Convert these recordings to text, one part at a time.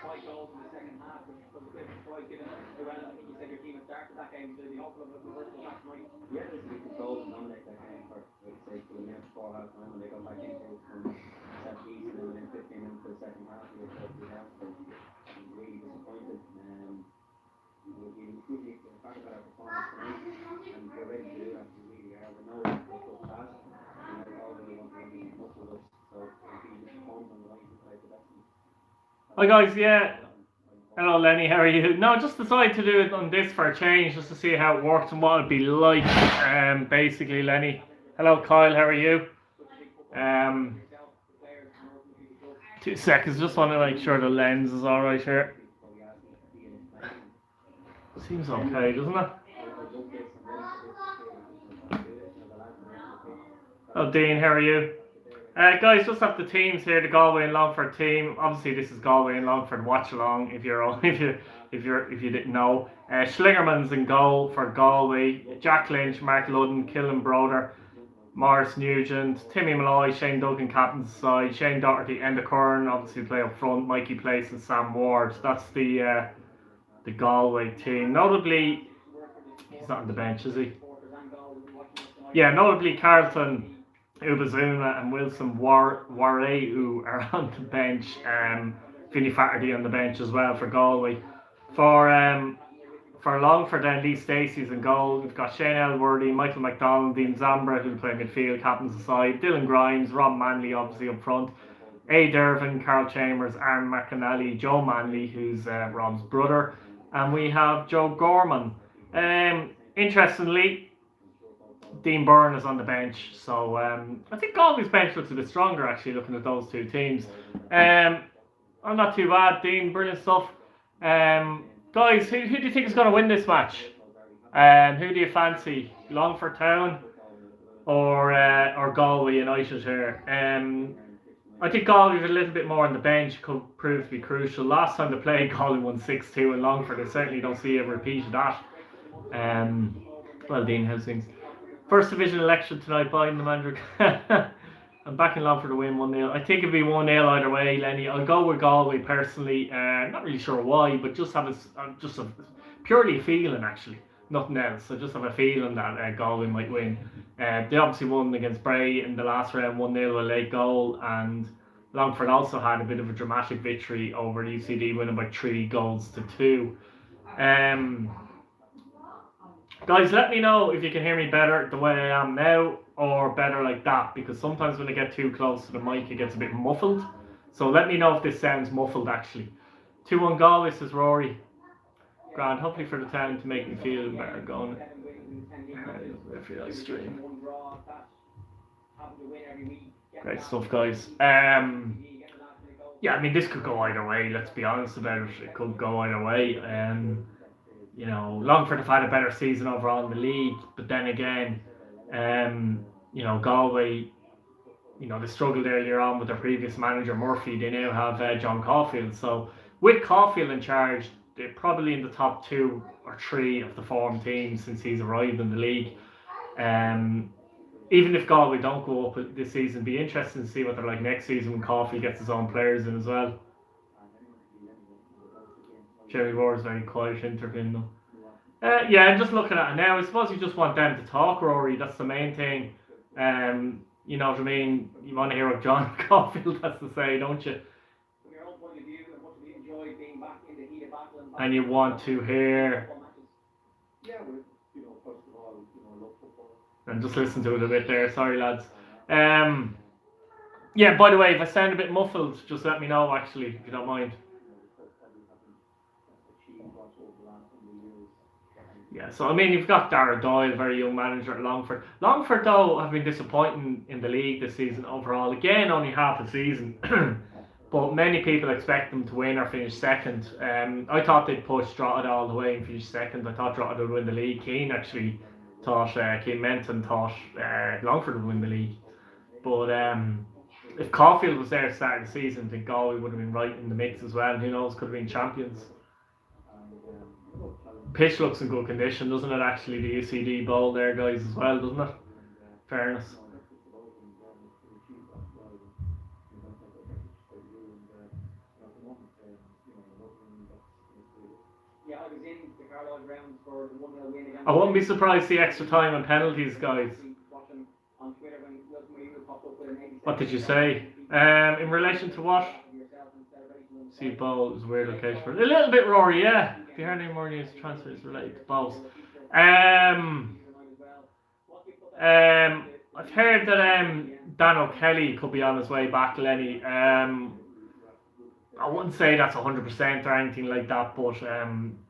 Yeah, there's a big control to dominate that game for, like say, for the next 4 half time when they go back into it from set piece and then within 15 minutes of the second half, we were totally down. So I'm really disappointed. We talk about our performance tonight, and we're ready to do that. We really are. We know it's up fast, and that's all we want to be enough with us. So it'll be disappointing on the right side, but that's. Hi guys, yeah. Hello Lenny, how are you? No, just decided to do it on this for a change, just to see how it works and what it'd be like. Basically, Lenny. Hello Kyle, how are you? 2 seconds, just want to make sure the lens is alright here. Seems okay, doesn't it? Oh Dean, how are you? Guys, just have the teams here, the Galway and Longford team. Obviously, this is Galway and Longford. Watch along if you didn't know. Schlingerman's in goal for Galway. Jack Lynch, Mark Ludden, Killen Broder, Morris Nugent, Timmy Malloy, Shane Duggan captain's side, Shane Doherty, Enda Curran obviously play up front. Mikey Place and Sam Ward. That's the Galway team. Notably, he's not on the bench, is he? Yeah, notably Carlton, Ubazuna and Wilson Warray, who are on the bench. Vinnie Fatterdy on the bench as well for Galway. For Longford then, Lee Stacey's in goal. We've got Shane Elworthy, Michael McDonald, Dean Zambra, who'll play midfield, captains aside. Dylan Grimes, Rob Manley obviously up front. A. Dervin, Carl Chambers, Aaron McAnally, Joe Manley, who's Rob's brother. And we have Joe Gorman. Interestingly, Dean Byrne is on the bench, so I think Galway's bench looks a bit stronger actually, looking at those two teams. I'm not too bad, Dean, brilliant stuff. Guys, who do you think is going to win this match? Who do you fancy, Longford Town or Galway United here? I think Galway with a little bit more on the bench could prove to be crucial. Last time they played, Galway won 6-2 in Longford. I certainly don't see a repeat of that. Well, Dean, how's things? First division election tonight, Biden the manager. I'm backing Longford to win 1-0. I think it'd be 1-0 either way, Lenny. I'll go with Galway personally. Not really sure why, but just have purely a feeling actually, nothing else. I just have a feeling that Galway might win. They obviously won against Bray in the last round, 1-0 a late goal, and Longford also had a bit of a dramatic victory over UCD, winning by 3-2. Guys, let me know if you can hear me better the way I am now or better like that, because sometimes when I get too close to the mic it gets a bit muffled. So let me know if this sounds muffled actually. 2-1 Galway, says Rory. Grand, hopefully for the town to make me feel better going. Every live stream. Great stuff, guys. Yeah, I mean this could go either way, let's be honest about it. It could go either way. You know, Longford have had a better season overall in the league, but then again, you know, Galway, you know, they struggled earlier on with their previous manager Murphy. They now have John Caulfield. So with Caulfield in charge, they're probably in the top 2 or 3 of the form teams since he's arrived in the league. Even if Galway don't go up this season, it'd be interesting to see what they're like next season when Caulfield gets his own players in as well. Jerry Ward's very quiet interviewing them. Yeah, I'm just looking at it now. I suppose you just want them to talk, Rory. That's the main thing. You know what I mean? You want to hear what John Caulfield has to say, don't you? And you want to hear. And just listen to it a bit there. Sorry, lads. Yeah, by the way, if I sound a bit muffled, just let me know, actually, if you don't mind. Yeah, so I mean, you've got Dara Doyle, very young manager at Longford. Longford, though, have been disappointing in the league this season overall. Again, only half a season. But many people expect them to win or finish second. I thought they'd push Drogheda all the way and finish second. I thought Drogheda would win the league. Keane actually thought, Keane Menton thought Longford would win the league. But if Caulfield was there at the start of the season, I think Galway would have been right in the mix as well. And who knows, could have been champions. Pitch looks in good condition, doesn't it? Actually, the UCD bowl there, guys, as well, doesn't it? Fairness. I wouldn't be surprised to see extra time and penalties, guys. What did you say? In relation to what? See, Bowles, weird location for a little bit, Rory. Yeah. If you heard any more news, transfers related to Bowles. I've heard that Dan O'Kelly could be on his way back, Lenny. I wouldn't say that's 100% or anything like that, but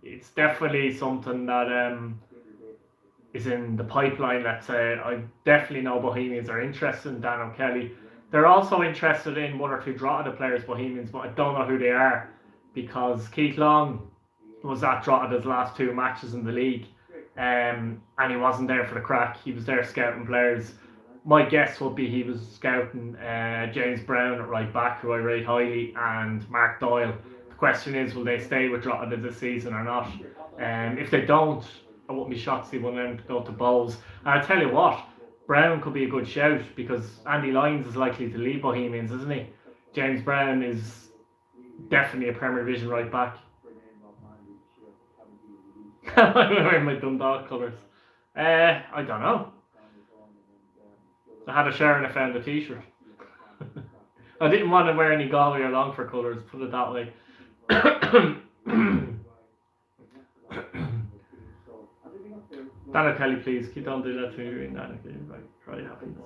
it's definitely something that is in the pipeline. Let's say I definitely know Bohemians are interested in Dan O'Kelly. They're also interested in one or two Drogheda players, Bohemians, but I don't know who they are because Keith Long was at Drogheda's last two matches in the league, and he wasn't there for the crack. He was there scouting players. My guess would be he was scouting James Brown at right back, who I rate highly, and Mark Doyle. The question is, will they stay with Drogheda this season or not? If they don't, I wouldn't be shocked to see one of them go to Bowles. And I tell you what, Brown could be a good shout because Andy Lyons is likely to leave Bohemians, isn't he? James Brown is definitely a Premier Division right back. I'm wearing my Dundalk colours. I don't know. I had a shower and I found a t-shirt. I didn't want to wear any Galway or Longford colours, put it that way. Dan O'Kelly, please, don't do that to me. Dan O'Kelly, right, happiness.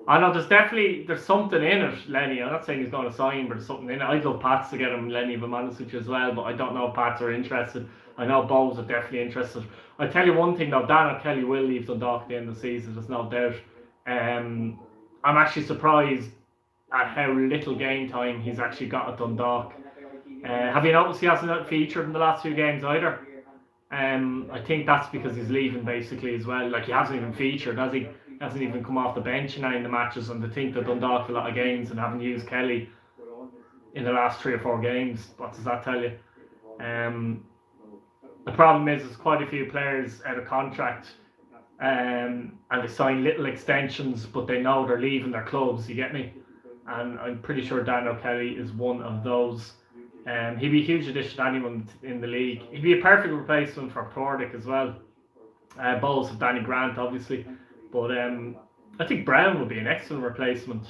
I know there's something in it, Lenny. I'm not saying he's going to sign, but there's something in it. I'd love Pats to get him, Lenny, if I'm honest with you as well, but I don't know if Pats are interested. I know Bowes are definitely interested. I tell you one thing though, Dan O'Kelly will leave Dundalk at the end of the season, there's no doubt. I'm actually surprised at how little game time he's actually got at Dundalk. Have you noticed he hasn't featured in the last few games either? I think that's because he's leaving basically as well. Like he hasn't even featured, has he? He hasn't even come off the bench in any of the matches, and to think that Dundalk a lot of games and haven't used Kelly in the last 3 or 4 games. What does that tell you? The problem is there's quite a few players out of contract, and they sign little extensions, but they know they're leaving their clubs. You get me? And I'm pretty sure Dan O'Kelly is one of those. He'd be a huge addition to anyone in the league. He'd be a perfect replacement for Pordick as well. Bowles of Danny Grant, obviously. But I think Brown would be an excellent replacement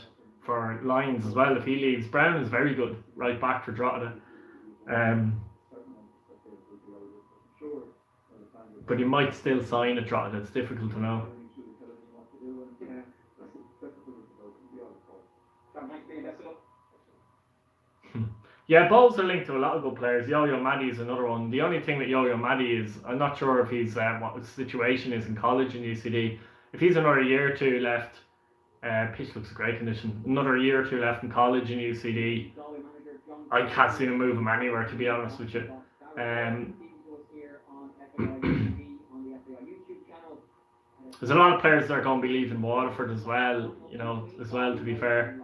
for Lyons as well if he leaves. Brown is very good right back for Drogheda. But he might still sign at Drogheda. It's difficult to know. Yeah, Bowles are linked to a lot of good players. Yo-Yo Maddie is another one. The only thing with Yo-Yo Maddie is I'm not sure if he's what his situation is in college in UCD. If he's another year or two left, pitch looks a great condition. Another year or two left in college in UCD, I can't see him move him anywhere, to be honest with you. There's a lot of players that are going to be leaving Waterford as well, to be fair.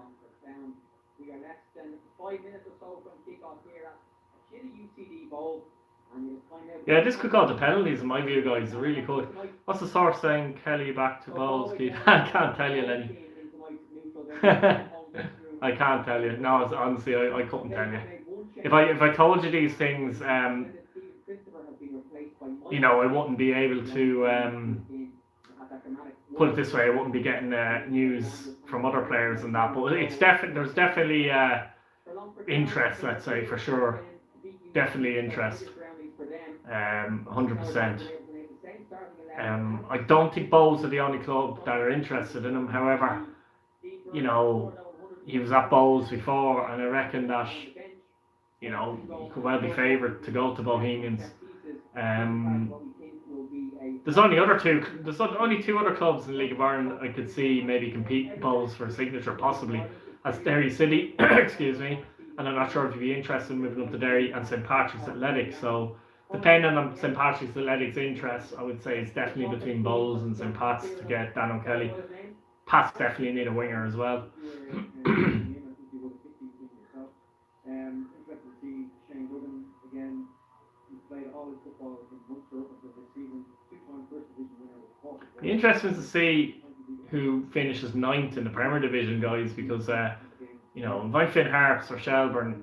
Yeah, this could go to penalties in my view, guys. It really could. What's the source saying? Kelly back to Bowles, Keith? I can't tell you, Lenny. I can't tell you. No, honestly, I couldn't tell you. If I told you these things, I wouldn't be able to put it this way. I wouldn't be getting news from other players and that. But it's there's definitely interest, let's say, for sure. Definitely interest. 100%. I don't think Bowes are the only club that are interested in him. However, he was at Bowes before, and I reckon that he could well be favoured to go to Bohemians. There's only two other clubs in the League of Ireland I could see maybe compete Bowes for a signature, possibly. That's Derry City, excuse me, and I'm not sure if you'd be interested in moving up to Derry, and St Patrick's Athletic. So depending on St Patrick's Athletic's interest, I would say it's definitely between Bowles and St Pat's to get Dan O'Kelly. Pats definitely need a winger as well. Be interesting to see who finishes 9th in the Premier Division, guys, because if I'm Finn Harps or Shelburne,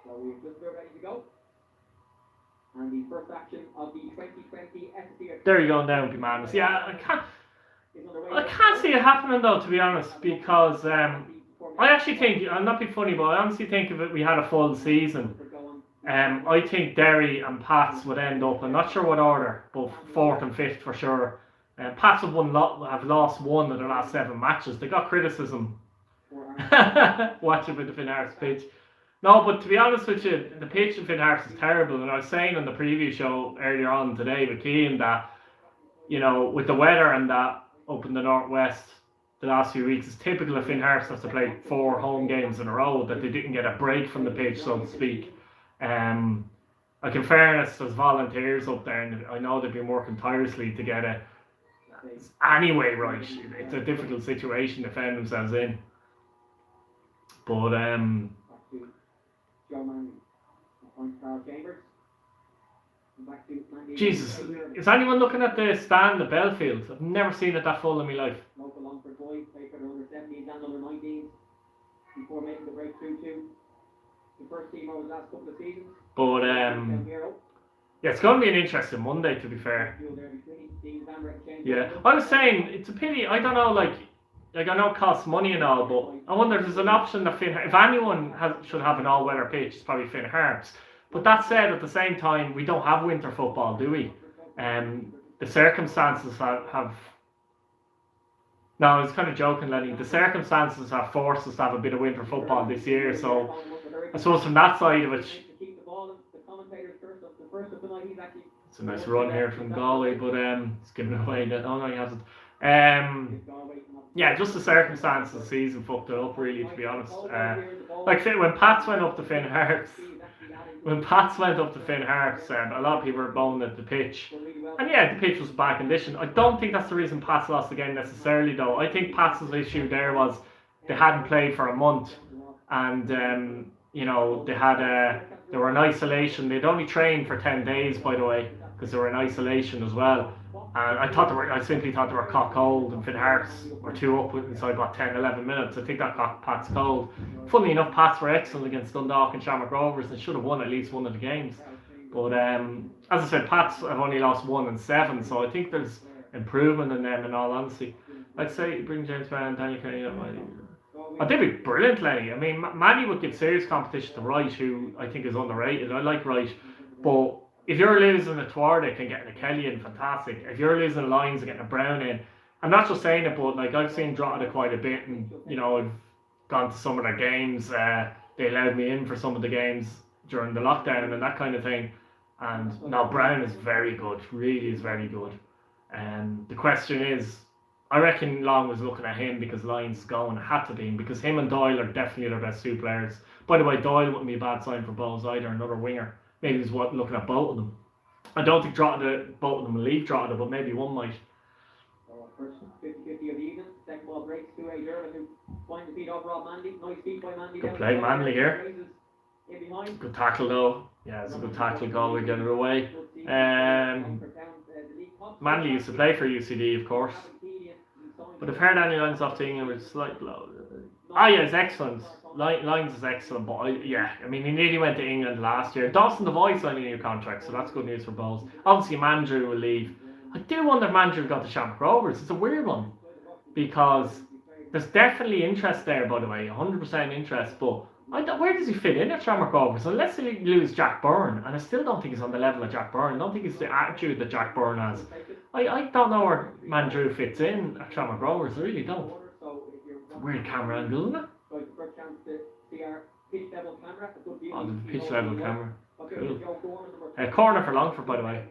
So we're just about ready to go. And the first action of the 2020 FCR There you go down, be madness. Yeah, is underway. I can't see it happening though, to be honest, because I actually think, I'm not being funny, but I honestly think if we had a full season, I think Derry and Pats would end up, I'm not sure what order, but 4th and 5th for sure. Pats have lost 1 of their last 7 matches. They got criticism watching with the Finn Harps pitch. No, but to be honest with you, the pitch in Finn Harps is terrible. And I was saying on the preview show earlier on today with Keane that, you know, with the weather and that up in the northwest the last few weeks, it's typical of Finn Harps have to play 4 home games in a row, that they didn't get a break from the pitch, so to speak. Like in fairness, there's volunteers up there, and I know they've been working tirelessly to get it anyway right. It's a difficult situation to find themselves in. But Jesus, is anyone looking at the stand at Belfield? I've never seen it that full in my life. Local Longford boys play for the under 17s and under 19s before making the breakthrough to the first team over the last couple of seasons. But yeah, it's going to be an interesting Monday, to be fair. Yeah, I was saying it's a pity. I don't know, like I know it costs money and all, but I wonder if there's an option that if anyone should have an all-weather pitch, it's probably Finn Harps. But that said, at the same time, we don't have winter football, do we? The circumstances have. No, I was kind of joking, Lenny. The circumstances have forced us to have a bit of winter football this year, so I suppose from that side of it, it's a nice run here from Galway, but it's given away. Oh no, he hasn't. Yeah, just the circumstances of the season fucked it up, really, to be honest. Like when Pats went up to Finn Harps, a lot of people were moaning at the pitch. And yeah, the pitch was bad condition. I don't think that's the reason Pats lost the game necessarily, though. I think Pats' issue there was they hadn't played for a month, and you know they were in isolation. They'd only trained for 10 days, by the way, because they were in isolation as well. And I simply thought they were caught cold, and Finn Harps were 2 up inside about 10, 11 minutes. I think that caught Pats cold. Funnily enough, Pats were excellent against Dundalk and Shamrock Rovers and should have won at least one of the games. But as I said, Pats have only lost 1 and 7, so I think there's improvement in them, in all honesty. I'd say bring James Brown and Daniel Kenny up. They'd be brilliant, Lenny. I mean, Manny would give serious competition to Wright, who I think is underrated. I like Wright, but if you're losing a Twardick and getting a Kelly in, fantastic. If you're losing Lyons and getting a Brown in, I'm not just saying it, but like I've seen Drogheda quite a bit, and you know I've gone to some of their games. They allowed me in for some of the games during the lockdown and that kind of thing. And now Brown is very good, really is very good. And the question is, I reckon Long was looking at him because Lyons is going, it had to be, because him and Doyle are definitely their best 2 players. By the way, Doyle wouldn't be a bad sign for Bowes either, another winger. Maybe he's looking at both of them. I don't think both of them will leave Drogheda, but maybe one might. First 50-50 of the evening. Second ball breaks to a German who finds the feed over on Mandy. Nice feed by Mandy. Good play, Manley here. Good tackle though. Yeah, it's a good tackle. Galway get it away. Manley used to play for UCD, of course. But I've heard any lines off to England with a slight blow. Yeah, it's excellent. Lyons is excellent, but I mean, he nearly went to England last year. Dawson Devoy signed a new contract, so that's good news for Bowes. Obviously, Mandrew will leave. I do wonder if Mandrew got to Shamrock Rovers. It's a weird one, because there's definitely interest there, by the way, 100% interest, but where does he fit in at Shamrock Rovers? Unless they lose Jack Byrne, and I still don't think he's on the level of Jack Byrne. I don't think it's the attitude that Jack Byrne has. I don't know where Mandrew fits in at Shamrock Rovers, I really don't. It's a weird camera angle, isn't it? Oh, the pitch level camera. Cool. Corner for Longford, by the way.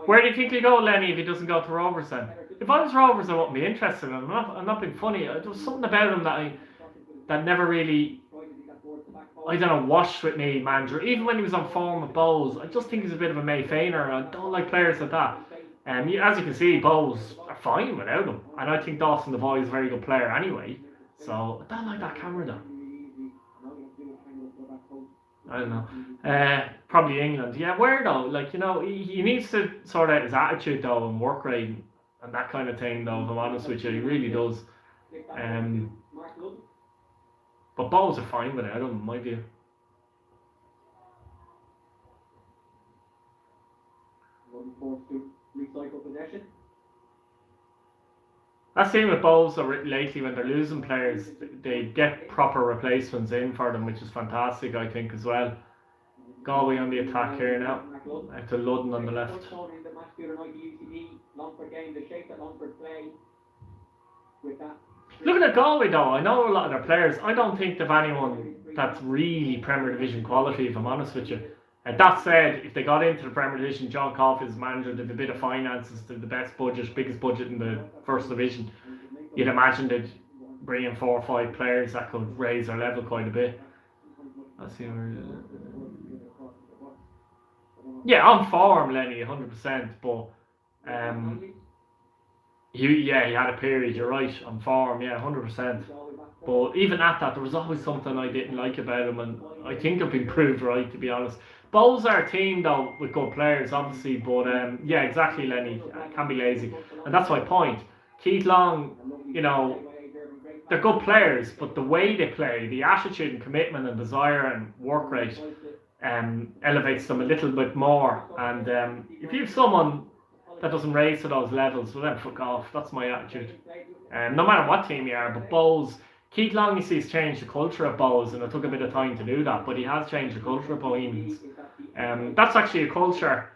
Where do you think he'll go, Lenny, if he doesn't go to Rovers then? If I was Rovers, I wouldn't be interested in him. I'm not being funny. There was something about him that never really, I don't know, washed with me, Mandrew. Even when he was on form with Bowes, I just think he's a bit of a May Feiner. I don't like players like that. As you can see, Bowes are fine without him. And I think Dawson Devoy is a very good player anyway. So, I don't like that camera though. I don't know. Probably England. Yeah, where though? Like, you know, he needs to sort out his attitude though, and work rate and that kind of thing though, if I'm honest with you. He really does. But Bows are fine with it, I don't in my view. Looking forward to recycle possession. That's the thing with Bows lately, when they're losing players, they get proper replacements in for them, which is fantastic, I think, as well. Galway on the attack here now, to Ludden on the left. Longford game, the shape that Longford play with that. Looking at Galway though, I know a lot of their players. I don't think they've anyone that's really Premier Division quality, if I'm honest with you. That said, if they got into the Premier Division, John Coffey's manager, they've a bit of finances, they've the best budget, biggest budget in the First Division. You'd imagine they'd bring in 4 or 5 players that could raise their level quite a bit. Let's see where. Yeah, on form, Lenny, 100%. But he had a period. You're right, on form, yeah, 100%. But even at that, there was always something I didn't like about him, and I think I've been proved right, to be honest. Bows are a team though with good players, obviously, but yeah, exactly, Lenny. Can be lazy, and that's my point. Keith Long, you know, they're good players, but the way they play, the attitude and commitment and desire and work rate, elevates them a little bit more. And if you have someone that doesn't raise to those levels, well then fuck off. That's my attitude. No matter what team you are, but Bows. Keith Long, you see, has changed the culture of Bows, and it took a bit of time to do that, but he has changed the culture of Bohemians. That's actually a culture,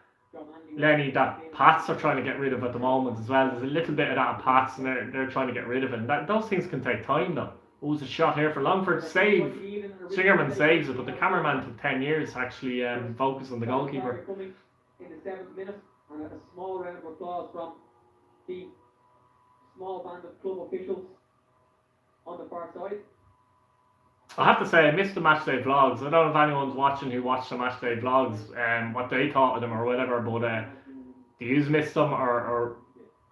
Lenny, that Pats are trying to get rid of at the moment as well. There's a little bit of that at Pats, and they're trying to get rid of it. And those things can take time, though. Oh, was a shot here for Longford. Save. Singerman saves it, but the cameraman took 10 years to actually focus on the goalkeeper. In the 7th minute, and a small round of applause from the small band of club officials on the far side. I have to say, I missed the matchday vlogs. I don't know if anyone's watching who watched the matchday vlogs, what they thought of them or whatever, but do you miss them, or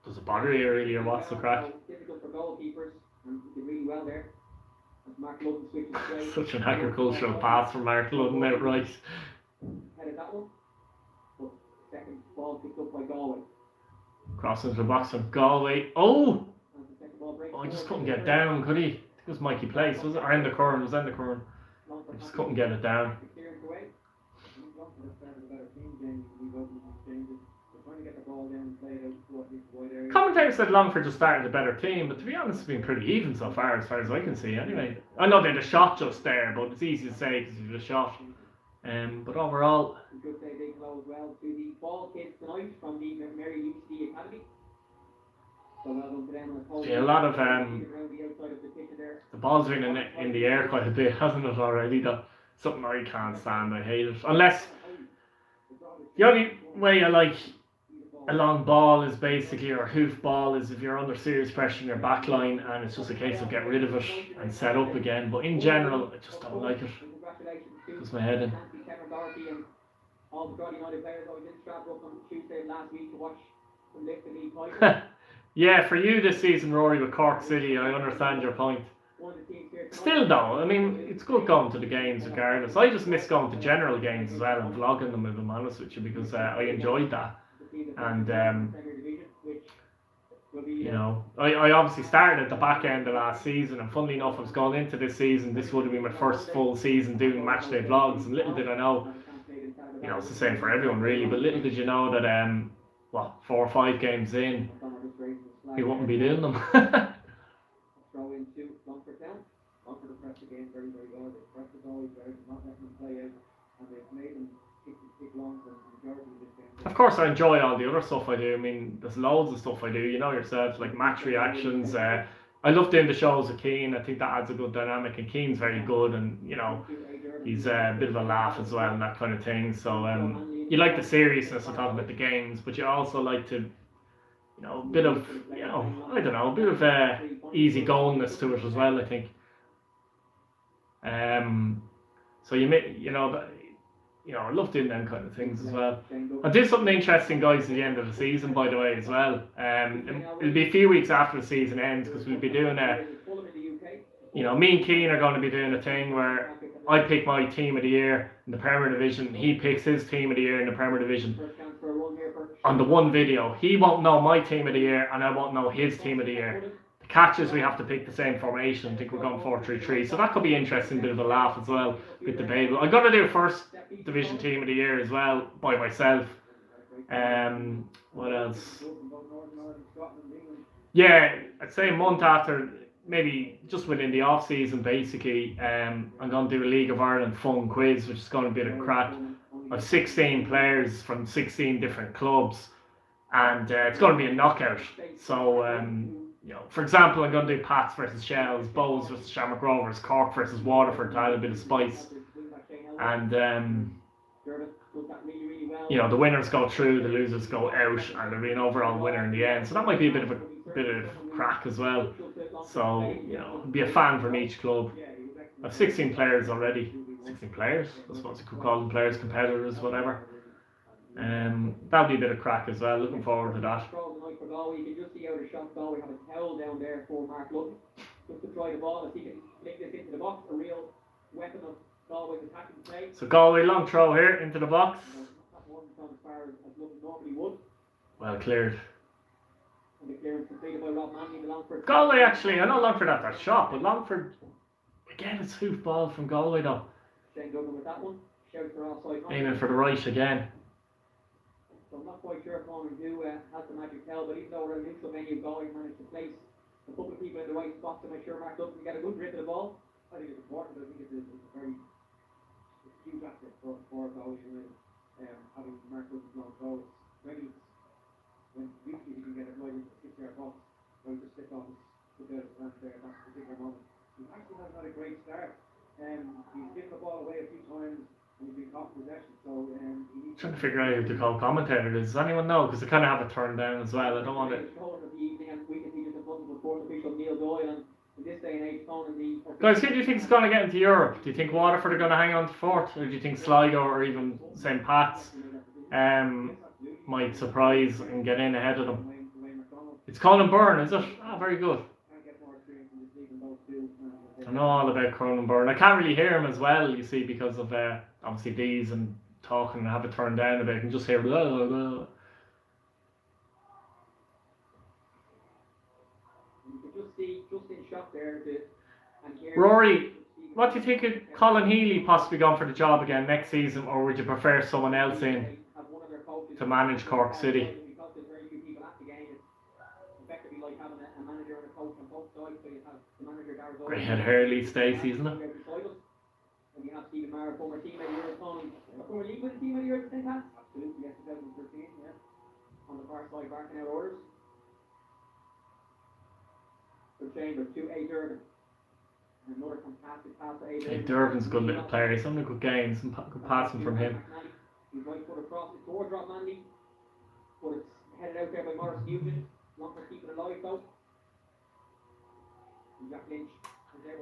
does it bother you really, or what's the crack? Difficult for goalkeepers, and he did really well there. Mark Ludden switches play. Such an agricultural pass from Mark Ludden outright. Headed that one. But second ball picked up by Galway. Cross into the box from Galway. Oh! I just couldn't get down, could he? I think it was Mikey Place, was it? Or in the corner, was in the corner. I just couldn't get it down. Commentator said Longford just started a better team, but to be honest, it's been pretty even so far as I can see anyway. I know they had a shot just there, but it's easy to say because you've a shot. But overall... We could say they close well to the ball kids tonight from the Mary UCD Academy. So well done to them. Yeah, a lot of the ball's been in the air quite a bit, hasn't it already? Though something I can't stand. I hate it. Unless the only way I like a long ball is basically, or hoof ball, is if you're under serious pressure in your back line and it's just a case of get rid of it and set up again. But in general, I just don't like it. Puts my head in. All the Brody United players I was in Stradbrook on Tuesday last week to watch them lift the league title. Yeah, for you this season, Rory, with Cork City, I understand your point. Still though, I mean, it's good going to the games regardless. I just miss going to general games as well and vlogging them, if I'm honest with you, because I enjoyed that. And you know, I obviously started at the back end of last season, and funnily enough, I was going into this season, this would have been my first full season doing matchday vlogs, and little did I know, you know, it's the same for everyone really, but little did you know that 4 or 5 games in, we wouldn't be doing them. Throw into Longford down. Longford have pressed the game very, very well. They've pressed it always out, not letting them play out, and they've made them kick long for the majority of this game. Of course, I enjoy all the other stuff I do. I mean, there's loads of stuff I do. You know yourself, like match reactions. I love doing the shows with Keane. I think that adds a good dynamic, and Keane's very good, and you know, he's a bit of a laugh as well and that kind of thing. So you like the seriousness of talking about the games, but you also like to, you know, a bit of, you know, I don't know, a bit of easy goingness to it as well, I think. So you know, I love doing them kind of things as well. I'll do something interesting, guys, at the end of the season, by the way, as well. It'll be a few weeks after the season ends, because we'll be doing you know, me and Keane are going to be doing a thing where I pick my team of the year in the Premier Division, he picks his team of the year in the Premier Division. On the one video, he won't know my team of the year, and I won't know his team of the year. The Catches, we have to pick the same formation. I think we're going 4-3-3. So that could be interesting, bit of a laugh as well with the Babel. I'm going to do first division team of the year as well by myself. What else? Yeah, I'd say a month after, maybe just within the off season, basically. I'm going to do a League of Ireland fun quiz, which is going to be a crack. I've 16 players from 16 different clubs, and it's going to be a knockout. So, for example, I'm going to do Pats versus Shells, Bows versus Shamrock Rovers, Cork versus Waterford to add a bit of spice, and the winners go through, the losers go out, and there'll be an overall winner in the end. So that might be a bit of crack as well. So it'll be a fan from each club. I've 16 players already. 16 players, I suppose you could call them players, competitors, whatever. That'll be a bit of crack as well. Looking forward to that. You can just see out of shot Galway have a towel down there for Mark Lutton just to try the ball if he can flick this into the box, a real weapon of Galway's attacking play. So Galway long throw here into the box. As far as Lutton normally would. Well cleared. And the clearance completed by Rob Manley, the Longford. Galway actually, I know Longford had that shot, but Longford again, it's hoof ball from Galway though. Shane Duggan with that one. Shout for offside. Aiming for the right again. So I'm not quite sure if Conan who has the magic tell, but even though we're in a neutral venue, Galway managed to place a couple of people in the right spot to make sure Mark Dutton can get a good grip of the ball. I think it's important. I think it's a very huge asset for Galway United. Having Mark Dutton's long throw, it's ready. When usually he can get it right into the 6-yard box, or he just stick on the bit of there at that particular moment. He actually has had a great start. He's given the ball away a few times. Trying to figure out who to call commentator is. Does anyone know? Because I kind of have it turned down as well. I don't want it. Guys, who do you think is going to get into Europe? Do you think Waterford are going to hang on to fourth? Or do you think Sligo or even St. Pat's might surprise and get in ahead of them? It's Colin Byrne, is it? Very good. I know all about Cronenburn. I can't really hear him as well, you see, because of obviously these and talking and have it turned down a bit. I can just hear blah, blah, blah. You can just see just in shot there Rory, what do you think of Colin Healy possibly going for the job again next season, or would you prefer someone else in to manage Cork City? Great head Hurley, Stacey, isn't it? And you have Stephen Maher, former teammate here at Tony. Former league winning teammate here at St. Pat's? Absolutely, yes, 2013, yeah. On the far side, barking out orders. Good Chambers, to A. Durbin. Another fantastic pass to A. Durbin. Durbin's a good little player. He's having a good game. Some good passing from him. He's right foot across the door, drop Manley. But it's headed out there by Morris Nugent. Longford keeping it alive though.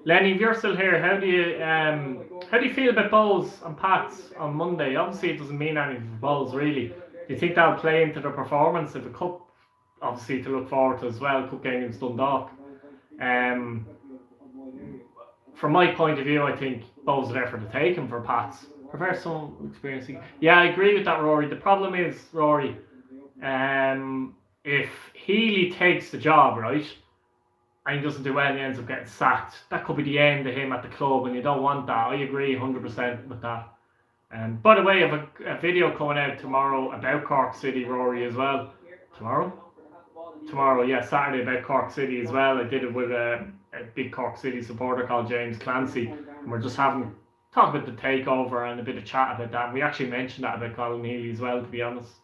Lenny, if you're still here, how do you feel about Bowes and Pats on Monday? Obviously, it doesn't mean anything for Bowes, really. Do you think that'll play into their performance of the cup? Obviously, to look forward to as well. Cup game against Dundalk. From my point of view, I think Bowes are there for the taking for Pats. Prefer some experiencing. Yeah, I agree with that, Rory. The problem is, Rory, if Healy takes the job, right, and he doesn't do well and he ends up getting sacked, that could be the end of him at the club, and you don't want that. I agree 100% with that. By the way, I have a video coming out tomorrow about Cork City, Rory, as well. Tomorrow, yeah, Saturday, about Cork City as well. I did it with a big Cork City supporter called James Clancy, and we're just talk about the takeover and a bit of chat about that. And we actually mentioned that about Colin Healy as well, to be honest.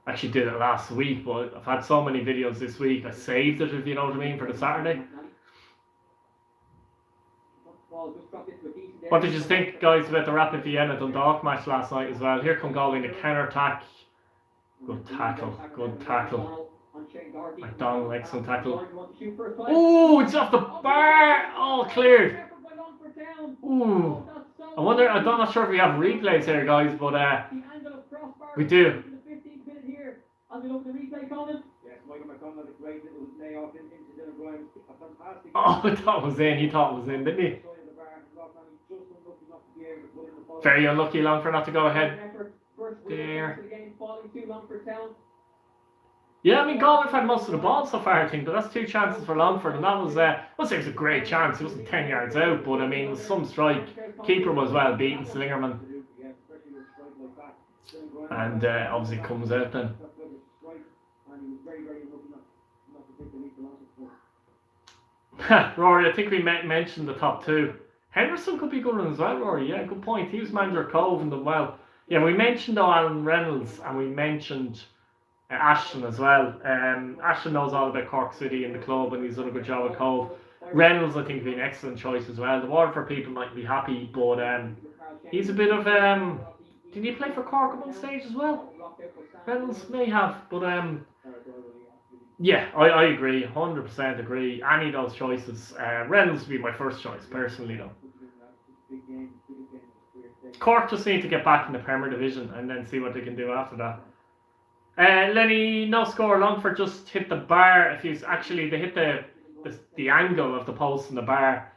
Actually did it last week, but I've had so many videos this week, I saved it, if you know what I mean, for the Saturday. What did you think, guys, about the Rapid Vienna Dundalk match last night as well? Here come Galway in the counter-attack. Good tackle. McDonald, excellent tackle. Oh, it's off the bar! Oh, cleared. Ooh. I'm not sure if we have replays here, guys, but we do. Oh, I thought it was in. He thought it was in, didn't he? Very unlucky, Longford, not to go ahead there. Yeah, I mean, Galway've had most of the ball so far, I think, but that's 2 chances for Longford, and that was, I'll say it was a great chance. It wasn't 10 yards out, but I mean, it was some strike. Keeper was well beaten, Slingerman, and obviously comes out then. Rory, I think we mentioned the top two. Henderson could be good one as well, Rory. Yeah, good point. He was manager of Cove and done well. Yeah, we mentioned though Alan Reynolds and we mentioned Ashton as well. Ashton knows all about Cork City and the club, and he's done a good job at Cove. Reynolds, I think, would be an excellent choice as well. The Waterford people might be happy, but he's a bit of did he play for Cork at one stage as well? Reynolds may have, but yeah, I agree, 100% agree. Any of those choices, Reynolds would be my first choice personally, though. Cork just need to get back in the Premier Division and then see what they can do after that. Lenny, no score. Longford just hit the bar. If you actually, they hit the angle of the post in the bar.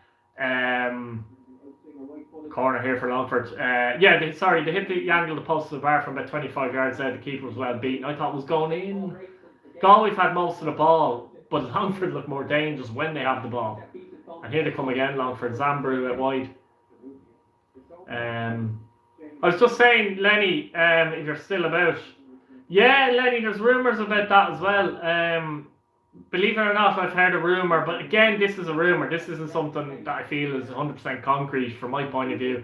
Corner here for Longford. Yeah, they hit the angle of the post of the bar from about 25 yards out. The keeper was well beaten. I thought it was going in. Galway've had most of the ball, but Longford look more dangerous when they have the ball. And here they come again, Longford. Zambru out wide. I was just saying, Lenny, if you're still about. Yeah, Lenny, there's rumours about that as well. Believe it or not, I've heard a rumour, but again, this is a rumour. This isn't something that I feel is 100% concrete from my point of view.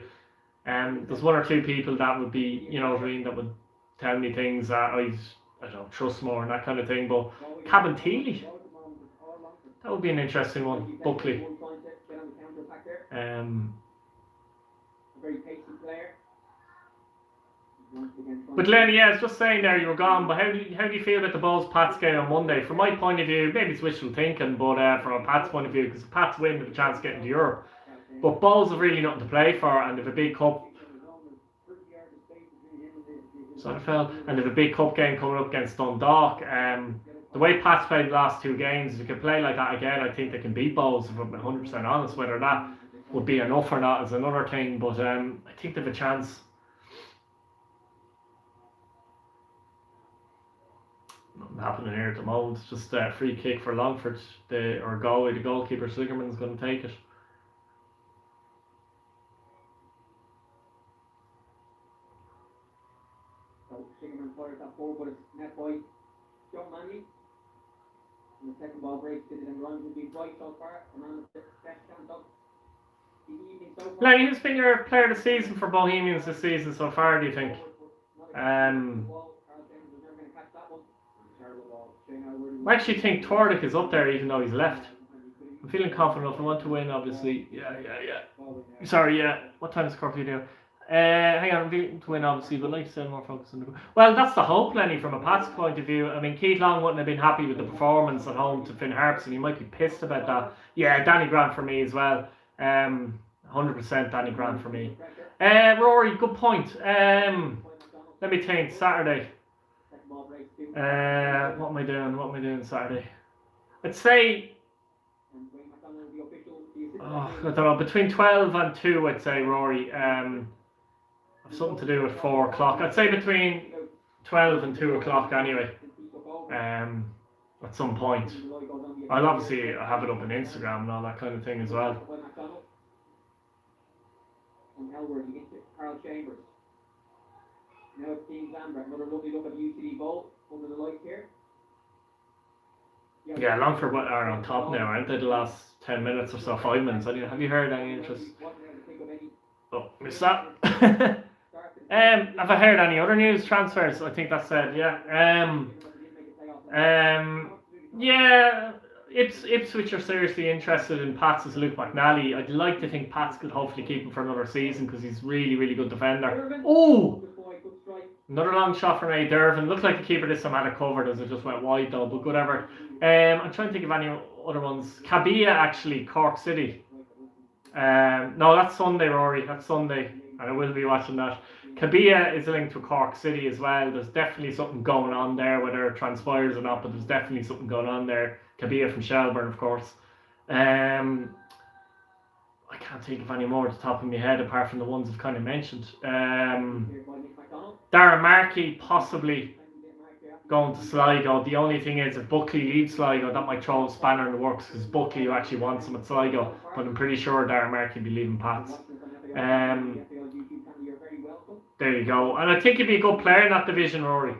There's one or two people that would be, you know what I mean, that would tell me things that I don't know, trust more and that kind of thing. But Cabinteely, that would be an interesting one. Buckley. But Lenny, yeah, I was just saying there you were gone, but how do you feel about the Bulls Pats game on Monday? From my point of view, maybe it's wishful thinking, but from a Pats point of view, because Pats win with a chance of getting to Europe. But Bulls have really nothing to play for, and they've a big cup. And they've a big cup game coming up against Dundalk. The way Pats played the last two games, if they can play like that again, I think they can beat Bulls, if I'm 100% honest. Whether that would be enough or not is another thing, but I think they have a chance. Nothing happening here at the moment. It's just a free kick for Longford or Galway. The goalkeeper Slingerman's going to take it. Slingerman fires that forward, but it's net by Joe Manley. And the second ball breaks into them runs. Would be right so far, and on the best chance of the evening so far. Lenny, who's been your player of the season for Bohemians this season so far? Do you think? I actually think Tordick is up there even though he's left. I'm feeling confident enough. I want to win, obviously. Yeah. Sorry, yeah. What time is Cork video? Hang on, I'm feeling to win, obviously, but I'd like to send more focus on the. Well, that's the hope, Lenny, from a Pats point of view. I mean, Keith Long wouldn't have been happy with the performance at home to Finn Harps, and he might be pissed about that. Yeah, Danny Grant for me as well. 100% Danny Grant for me. Rory, good point. Let me think. Saturday. What am I doing Saturday? I'd say I don't know, between 12 and 2 I'd say, Rory. I've something to do at 4 o'clock. I'd say between 12 and 2 o'clock anyway. At some point. I'll obviously have it up on Instagram and all that kind of thing as well. Now it's Team Zambra. Another lovely look at the UCD goal under the lights here. Yeah, Longford are on top now, aren't they? The last 10 minutes or so, 5 minutes. Have you heard any interest? Oh, missed that. Have I heard any other news transfers? I think that's said. Yeah. Yeah. Ipswich are seriously interested in Pats as Luke McNally. I'd like to think Pats could hopefully keep him for another season because he's really, really good defender. Oh! Another long shot from A. Dervin. Looked like the keeper this time had it covered as it just went wide though, but good effort. I'm trying to think of any other ones. Cabia actually, Cork City. No, that's Sunday, Rory. That's Sunday, and I will be watching that. Cabia is linked to Cork City as well. There's definitely something going on there, whether it transpires or not, but there's definitely something going on there. Cabia from Shelburne, of course. I can't think of any more at the top of my head apart from the ones I've kind of mentioned. Darren Markey, possibly. going to Sligo. The only thing is, if Buckley leaves Sligo, that might throw a spanner in the works because Buckley who actually wants him at Sligo, but I'm pretty sure Darren Markey will be leaving Pats. There you go. And I think he'd be a good player in that division, Rory.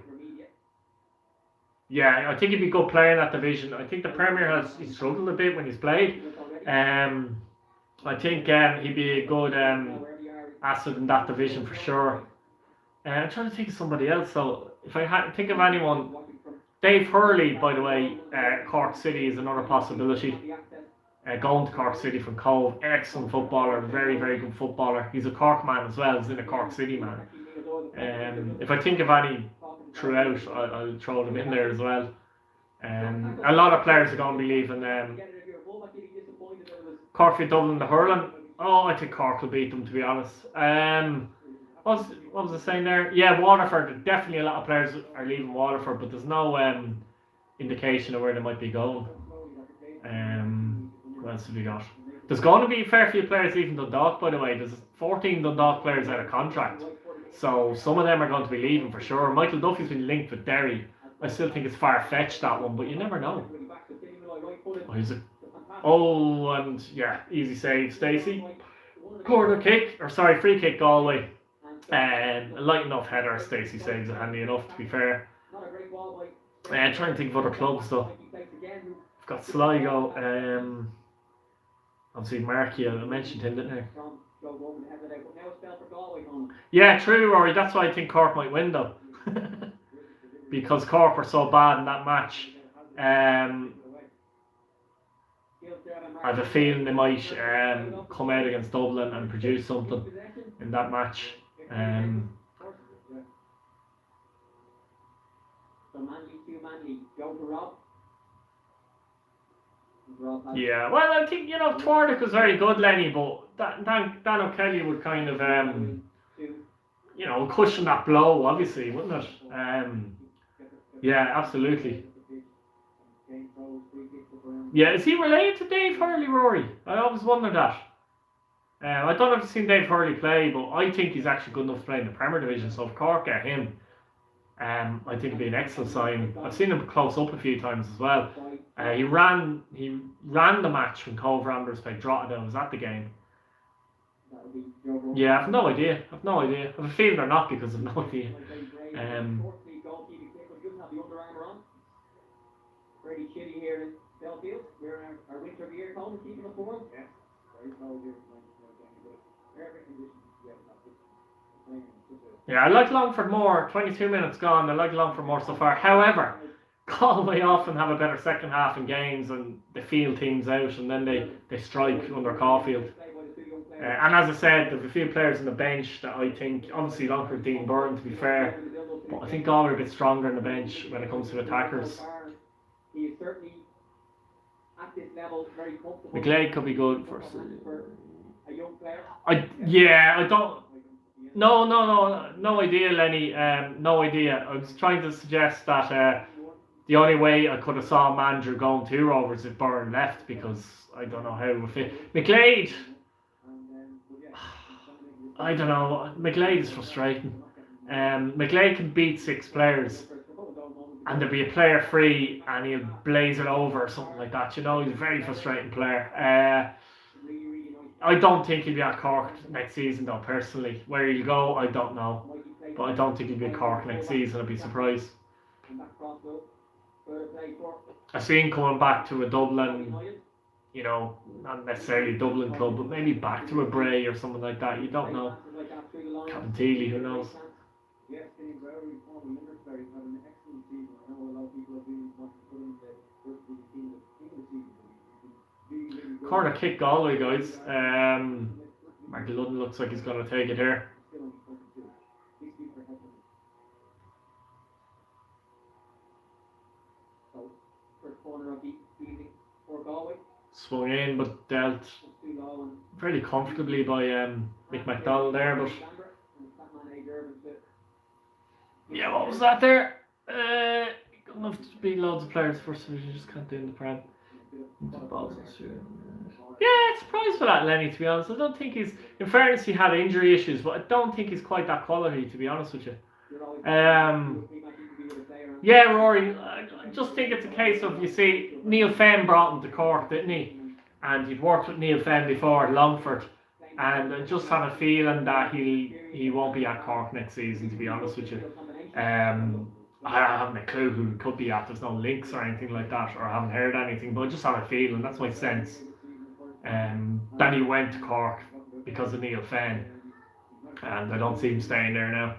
Yeah, I think he'd be a good player in that division. I think the Premier he's struggled a bit when he's played. I think he'd be a good asset in that division for sure. I'm trying to think of somebody else. So if I think of anyone, Dave Hurley, by the way, Cork City is another possibility. Going to Cork City from Cove, excellent footballer, very, very good footballer. He's a Cork man as well, he's in a Cork City man. If I think of any throughout, I'll throw them in there as well. A lot of players are going to be leaving. Cork v Dublin, the hurling. Oh, I think Cork will beat them, to be honest. What was I saying there? Yeah, Waterford. Definitely a lot of players are leaving Waterford, but there's no indication of where they might be going. What else have we got? There's going to be a fair few players leaving Dundalk, by the way. There's 14 Dundalk players out of contract. So some of them are going to be leaving for sure. Michael Duffy's been linked with Derry. I still think it's far-fetched, that one, but you never know. Oh, and yeah, easy save, Stacey. Free kick, Galway. A light enough header, Stacey saves it handy enough, to be fair. Trying to think of other clubs though. We've got Sligo, obviously Markey, I mentioned him, didn't I? Yeah, true, Rory, that's why I think Cork might win though. Because Cork were so bad in that match. I have a feeling they might come out against Dublin and produce something in that match. Yeah, well, I think, Twardick was very good, Lenny, but Dan O'Kelly would kind of, cushion that blow, obviously, wouldn't it? Yeah, absolutely. Yeah, is he related to Dave Hurley, Rory? I always wondered that. I don't know if you've seen Dave Hurley play, but I think he's actually good enough to play in the Premier Division, so if Cork get him, I think it'd be an excellent sign. I've seen him close up a few times as well. He ran the match when Cove Ramblers played Drogheda. Was that the game? Yeah, I've no idea. I have a feeling they're not because I've no idea. Pretty chilly here in Belfield. We're in our winter gear, Colin, keeping us warm. Yeah, very cold here. Yeah, I like Longford more. 22 minutes gone. I like Longford more so far. However, Galway often have a better second half in games and they feel teams out and then they strike under Caulfield. And as I said, there's a few players on the bench that I think, obviously Longford, Dean Byrne to be fair, but I think Galway are a bit stronger on the bench when it comes to attackers. He is certainly at this level very comfortable. McGlade could be good for a young player. No idea, Lenny. No idea. I was trying to suggest that the only way I could have saw Managerial going to Rovers if Byrne left, because I don't know how it would fit. McGlade, I don't know. McGlade is frustrating. McGlade can beat 6 players. And there'll be a player free and he'll blaze it over or something like that. He's a very frustrating player. I don't think he'll be at Cork next season though, personally. Where he'll go, I don't know. But I don't think he'll be at Cork next season. I'd be surprised. I see him coming back to a Dublin, not necessarily Dublin club, but maybe back to a Bray or something like that. You don't know. Captain Teely, who knows? Corner kick Galway, guys. Mark Ludden looks like he's going to take it here. Swung in but dealt fairly comfortably by Mick McDonald there, but yeah, what was that there? Good enough to beat loads of players first division, just can't do in the Prem. Yeah, surprised for that, Lenny, to be honest. I don't think he's, in fairness, he had injury issues, but I don't think he's quite that quality, to be honest with you. Yeah, Rory, I just think it's a case of, you see, Neil Fenn brought him to Cork, didn't he? And he'd worked with Neil Fenn before at Longford. And I just have a feeling that he won't be at Cork next season, to be honest with you. I haven't a clue who it could be at. There's no links or anything like that, or I haven't heard anything, but I just have a feeling, that's my sense. That he went to Cork because of Neil Fenn. And I don't see him staying there now.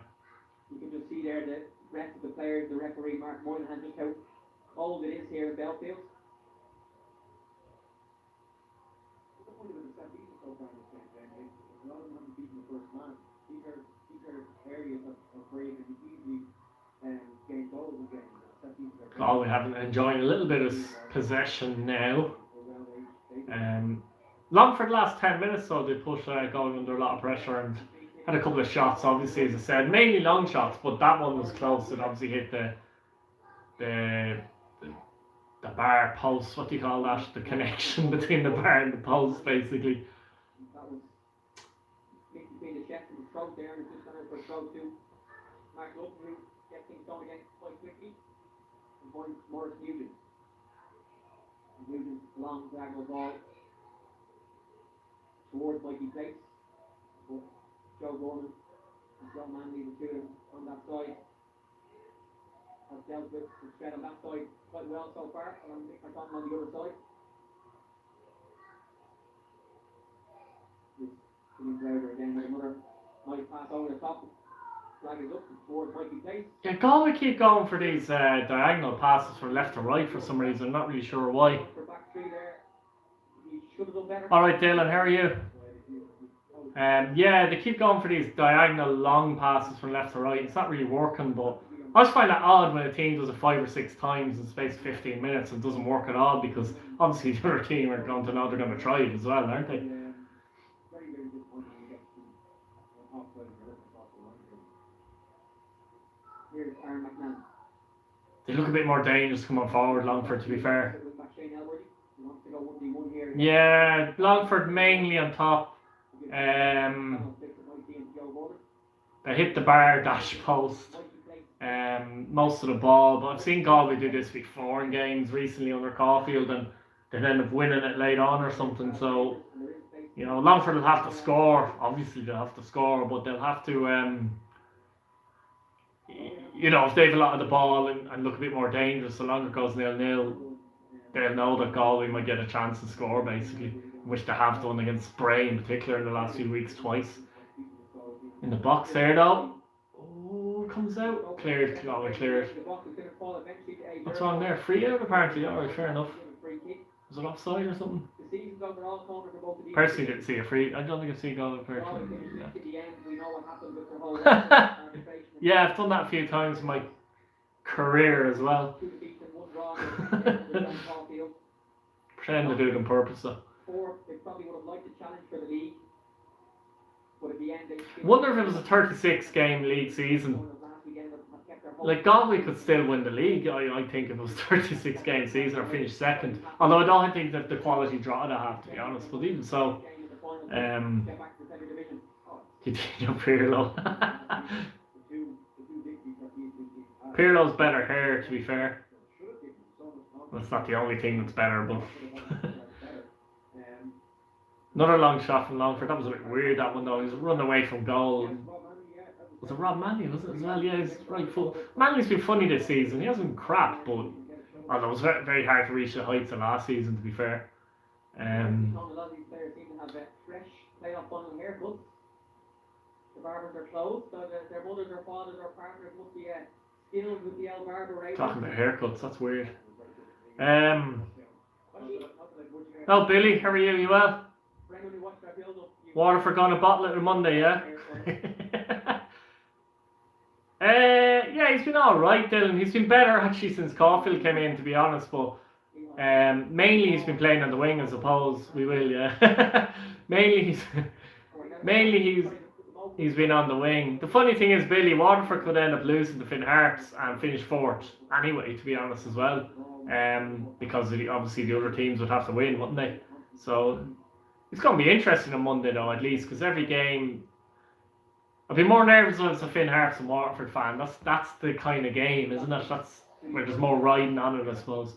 You can just see there the rest of the players, the referee Mark Moynihan, just how cold it is here in Belfield. Galway having enjoying a little bit of possession now. Longford last 10 minutes, so they put Galway under a lot of pressure and had a couple of shots, obviously, as I said, mainly long shots, but that one was close. It obviously hit the bar post. What do you call that? The connection between the bar and the post, basically. That was between the chef and the throat there, and just going for a throw to Mark Lupton, who gets things going again quite quickly. And Morris Nugent. Nugent's long diagonal ball towards Mikey Place. But Joe Gorman and Joe Manley, the two of them on that side, have dealt with the spread on that side quite well so far, and Nick McDonald on the other side. Again with another nice pass over the top. Flag is up towards Mikey Place. Yeah, Galway keep going for these diagonal passes from left to right for some reason. I'm not really sure why. For back three there, he should have done better. Alright, Dylan, how are you? Yeah, they keep going for these diagonal long passes from left to right. It's not really working, but I just find that odd when a team does it 5 or 6 times in the space of 15 minutes and doesn't work at all, because obviously the other team are going to know they're going to try it as well, aren't they? They look a bit more dangerous coming forward, Longford, to be fair. Yeah, Longford mainly on top. They hit the bar, dash post, most of the ball, but I've seen Galway do this before in games recently under Caulfield, and they end up winning it late on or something. So, you know, Longford will have to score. Obviously they'll have to score, but they'll have to, you know, if they have a lot of the ball and look a bit more dangerous, so long it goes 0-0, they'll know that Galway might get a chance to score, basically, which they have done against Bray in particular in the last few weeks, twice. In the box there, though. Oh, comes out. Cleared. Galway cleared. What's wrong there? Free out, apparently. Alright, fair enough. Was it offside or something? Personally didn't see a free. I don't think I've seen Galway personally. Yeah. Yeah, I've done that a few times in my career as well. Pretend to do it on purpose, though. Wonder if it was a 36 game league season. Like, Galway could still win the league, I think, if it was a 36 game season or finish second. Although I don't think that the quality draw they have, to be honest. But even so, Coutinho, Pirlo. Pirlo's better hair, to be fair. That's not the only thing that's better, but another long shot from Longford. That was a bit weird, that one, though. He was running away from goal. Was it Rob Manley, was it, as well? Yeah, he's right foot. Manley's been funny this season. He hasn't been crap, but it was very, very hard to reach the heights of last season, to be fair. A lot of these players seem to have fresh playoff bundle haircuts. The barbers are closed, so their mothers or fathers or partners must be skilled with the El Barber. Talking about haircuts, that's weird. Oh, Billy, how are you? You well? Waterford gonna bottle it on Monday, yeah? Yeah, he's been alright, Dylan. He's been better actually since Caulfield came in, to be honest, but mainly he's been playing on the wing, I suppose. We will, yeah. mainly he's been on the wing. The funny thing is, Billy, Waterford could end up losing to Finn Harps and finish fourth anyway, to be honest, as well. Because obviously the other teams would have to win, wouldn't they? So it's going to be interesting on Monday, though, at least, because every game, I'd be more nervous if it's a Finn Harps and Waterford fan. That's the kind of game, isn't it? where there's more riding on it, I suppose.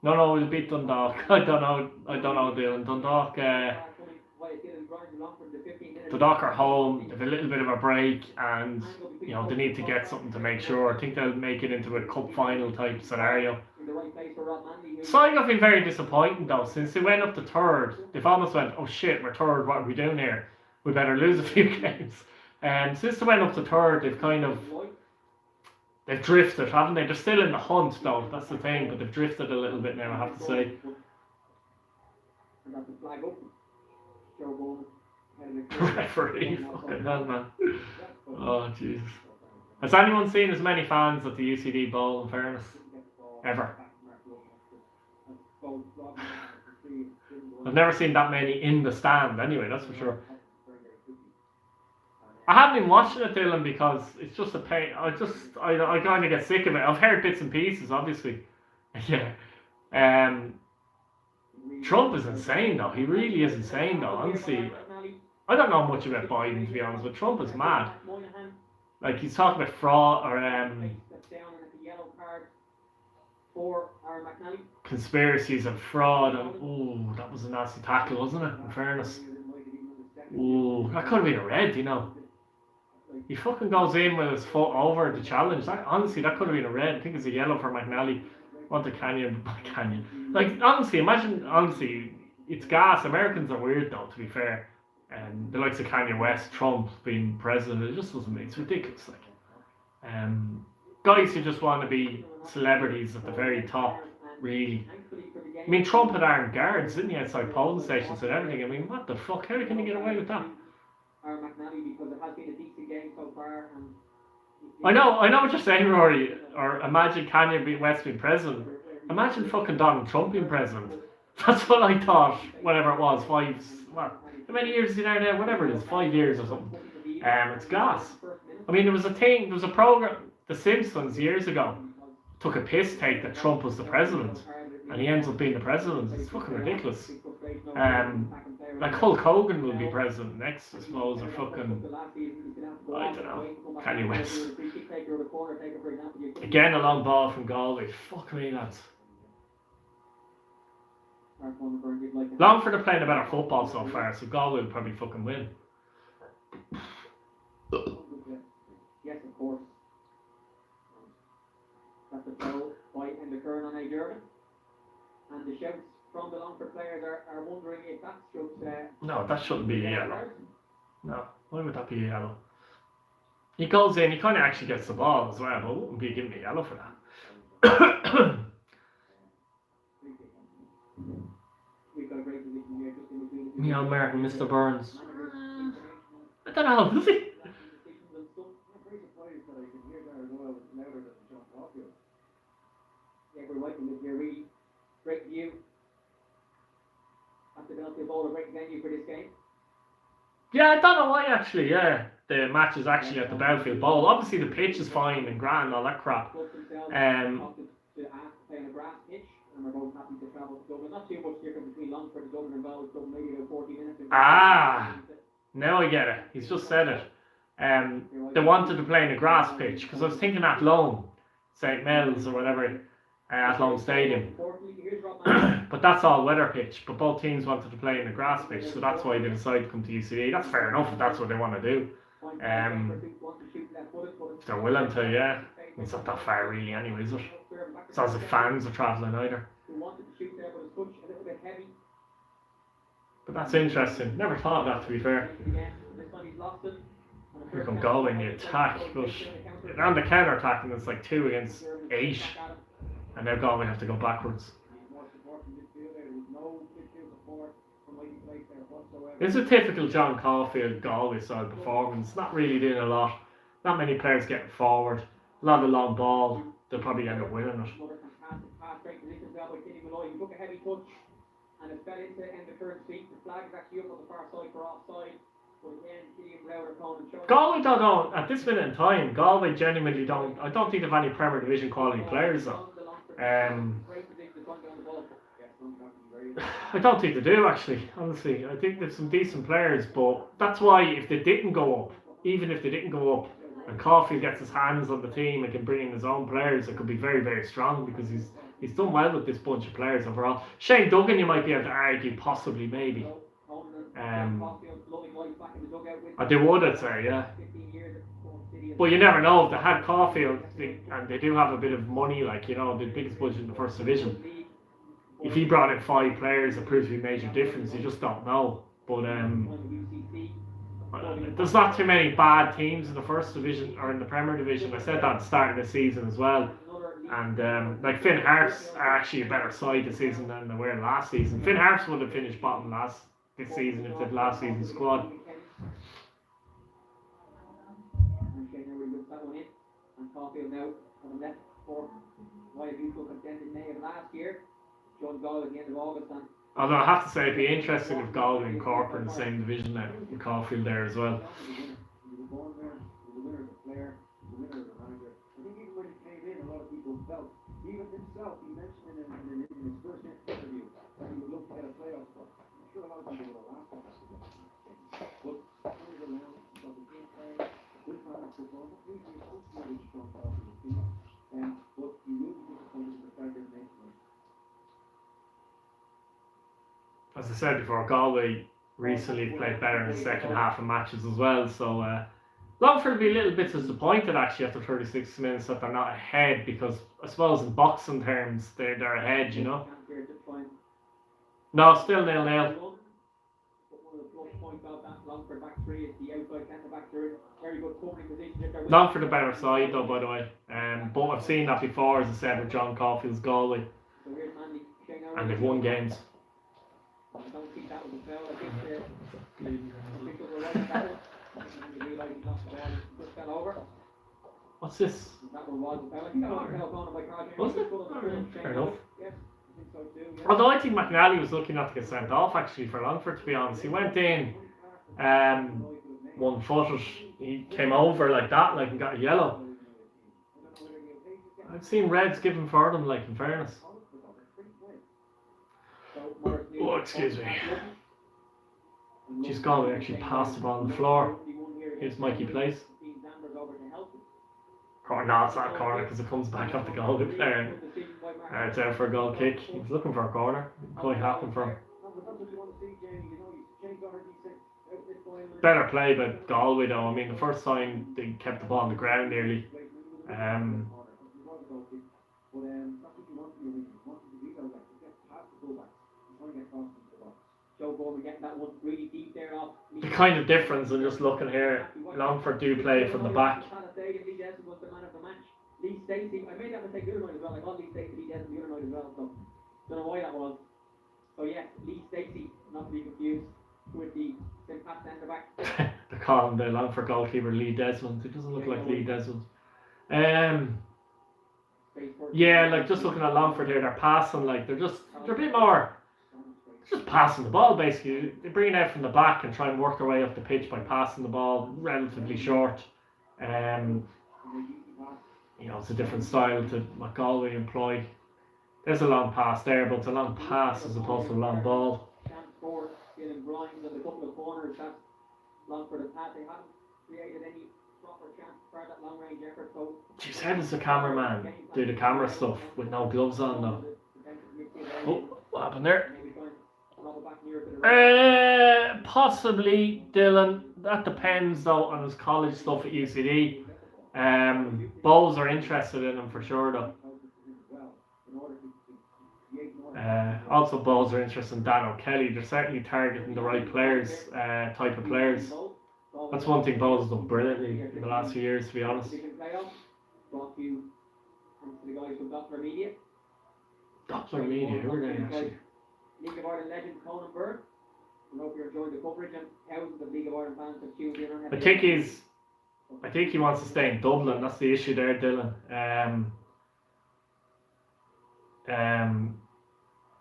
No, we'll beat Dundalk. I don't know, Dylan. Dundalk are home. They've a little bit of a break, and they need to get something to make sure. I think they'll make it into a cup final type scenario. Sligo have been very disappointing though. Since they went up to third, they've almost went, oh shit, we're third. What are we doing here? We better lose a few games. And since they went up to third, they've drifted, haven't they? They're still in the hunt though. That's the thing, but they've drifted a little bit now, I have to say. Referee, fucking hell, man. Oh, Jesus. Has anyone seen as many fans at the UCD Bowl, in fairness? Ever? I've never seen that many in the stand, anyway, that's for sure. I haven't been watching it, Dylan, because it's just a pain. I kind of get sick of it. I've heard bits and pieces, obviously. Yeah. Trump is insane, though. He really is insane, though. Honestly, I don't know much about Biden, to be honest, but Trump is mad. Like, he's talking about fraud or conspiracies and fraud, and ooh, that was a nasty tackle, wasn't it? In fairness, ooh, that could have been a red, He fucking goes in with his foot over the challenge. Honestly, that could have been a red. I think it's a yellow for McNally. Want the Canyon. Like, honestly, it's gas. Americans are weird, though, to be fair. And the likes of Kanye West, Trump being president, it just doesn't make it's ridiculous. Like, guys who just want to be celebrities at the very top, really. I mean, Trump had armed guards, didn't he, outside polling stations and everything? I mean, what the fuck? How can he get away with that? I know what you're saying, Rory. Or imagine Kanye West being president. Imagine fucking Donald Trump being president. That's what I thought. Whatever it was, how many years is he there now? Whatever it is, 5 years or something. It's gas. I mean, there was a program, The Simpsons, years ago, took a piss take that Trump was the president, and he ends up being the president. It's fucking ridiculous. Like Hulk Hogan will be president next, I suppose, or fucking, I don't know, Kanye West. Again, a long ball from Galway. Fuck me, lads. Longford are playing a better football so far, so Galway will probably fucking win. Yes, of course. That's a foul by Endacurn on Managerial. And the shouts from the Longford players are wondering if that's just... no, that shouldn't be a yellow. No, why would that be a yellow? He goes in, he kind of actually gets the ball as well, but wouldn't be giving me a yellow for that. Meow Martin, Mr. Burns. I don't know, does he? Yeah, we're liking this here, really great view. That's the penalty ball, a great venue for this game. Yeah, I don't know why actually, yeah. The match is actually at the Belfield Bowl. Obviously the pitch is fine and grand and all that crap. Now I get it. He's just said it. They wanted to play in a grass pitch because I was thinking at Loan, St. Mel's or whatever, at Loan Stadium. But that's all weather pitch. But both teams wanted to play in a grass pitch, so that's why they decided to come to UCD. That's fair enough if that's what they want to do. If they're willing to, yeah. It's not that far really anyway, is it? It's not as if fans are travelling either. But that's interesting. Never thought of that, to be fair. Here come Galway in the attack, but on the counter attack, and it's like 2 against 8, and now Galway have to go backwards. It's a typical John Caulfield Galway style performance. Not really doing a lot. Not many players getting forward. A lot of long ball. They'll probably end up winning it. He took a heavy touch and it fell into Endacurn's feet. The flag is actually up on the far side for offside. But again, Galway don't, at this minute in time, Galway genuinely don't, I don't think they've any Premier Division quality players though. I don't think they do actually, honestly. I think there's some decent players, but that's why if they didn't go up, even if they didn't go up, And Caulfield gets his hands on the team and can bring in his own players, it could be very, very strong because he's done well with this bunch of players overall. Shane Duggan, you might be able to argue, possibly, maybe. They would, I'd say, yeah. But you never know. If they had Caulfield, and they do have a bit of money, like, you know, the biggest budget in the first division. If he brought in 5 players, it proves to be a major difference. You just don't know. But there's not too many bad teams in the first division or in the Premier Division. I said that at the start of the season as well. And like Finn Harps are actually a better side this season than they were last season. Finn Harps would have finished bottom this season if they'd last season's squad. Caulfield now on the left for Wyatt Mutual contended in May of last year. Joined Galway at the end of August. And although I have to say it'd be interesting if Galway and Cork are in the same division now, with Caulfield there as well. He was born there, he was a winner as a player, he was a winner as a manager. I think even when he came in, a lot of people felt, even himself, he mentioned in his first interview that he would look to get a playoff spot. I'm sure a lot of people would have laughed at that. But turns around, got the game playing, good man of football, not really ultimately strong Caulfield team. But he will be disappointed in the fact that next one. As I said before, Galway recently played better in the second half of matches as well. So Longford will be a little bit disappointed actually after 36 minutes that they're not ahead, because I suppose in boxing terms they're ahead, you know. No, still 0-0. Longford a better side though, by the way. But I've seen that before, as I said, with John Caulfield's Galway, and they've won games. I don't think that was a foul. I think they were right at that one. And they realised he knocked the ball, just fell over. What's this? That one was a foul. I think that was a foul on by Carl. Was it? Fair enough. Yes, I think so too. Yeah. Although I think McNally was lucky not to get sent off actually for Longford, to be honest. He went in 1-footed. He came over like that, like, and got a yellow. I've seen reds given for them, like, in fairness. Oh, excuse me. She's Galway actually passed the ball on the floor. Here's Mikey Place. Oh, no, it's not a corner because it comes back off the Galway player. It's out for a goal kick. He was looking for a corner. Quite happened for him. Better play by Galway though. I mean, the first time they kept the ball on the ground nearly. The kind of difference in just looking here, Longford do play from the back. Lee Stacey, I made that mistake the other night as well. I got Lee Stacey beat Desmond the other night as well, so don't know why that was. So yeah, Lee Stacey, not to be confused with the St. Pat centre back. They're calling the Longford goalkeeper Lee Desmond. It doesn't look like Lee Desmond. Yeah, like just looking at Longford here, they're passing, like they're a bit more just passing the ball basically. They bring it out from the back and try and work their way up the pitch by passing the ball relatively short. You know, it's a different style to what Galway employ. There's a long pass there, but it's a long pass as opposed to a long ball. Jeez, how does the cameraman do the camera stuff with no gloves on though? Oh, what happened there? Possibly, Dylan. That depends though on his college stuff at UCD. Bowls are interested in him for sure though. Also Bowls are interested in Dan O'Kelly. They're certainly targeting the right players, type of players. That's one thing Bowls has done brilliantly in the last few years, to be honest. Doppler Media, who are they actually? League of Ireland legend Conan Byrne. I hope you're enjoying the coverage, and thousands of League of Ireland fans have tuned in on it. I think he wants to stay in Dublin. That's the issue there, Dylan.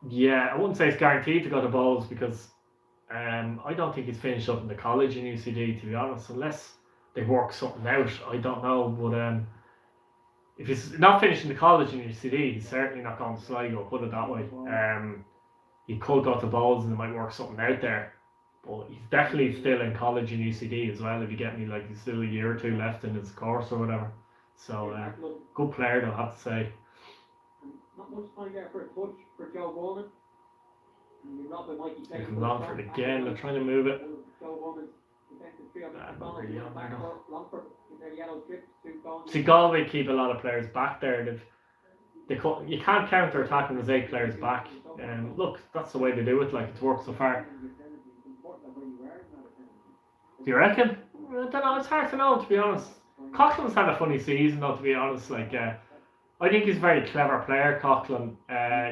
Yeah, I wouldn't say it's guaranteed to go to Bowls because I don't think he's finished up in the college in UCD, to be honest, unless they work something out. I don't know, but if he's not finishing the college in UCD, he's certainly not going to Sligo, put it that way. He could go to Bowls and they might work something out there. But he's definitely still in college in UCD as well. If you get me, like he's still a year or two left in his course or whatever. So good player, though, I have to say. Not much time there for a touch for Joe Bowman. He's Longford again. They're trying to move it. See, Galway keep a lot of players back there. You can't counter attack them as 8 players back. Look, that's the way they do it. Like, it's worked so far. Do you reckon? I don't know. It's hard to know, to be honest. Coughlin's had a funny season, though, to be honest. Like, I think he's a very clever player, Coughlin.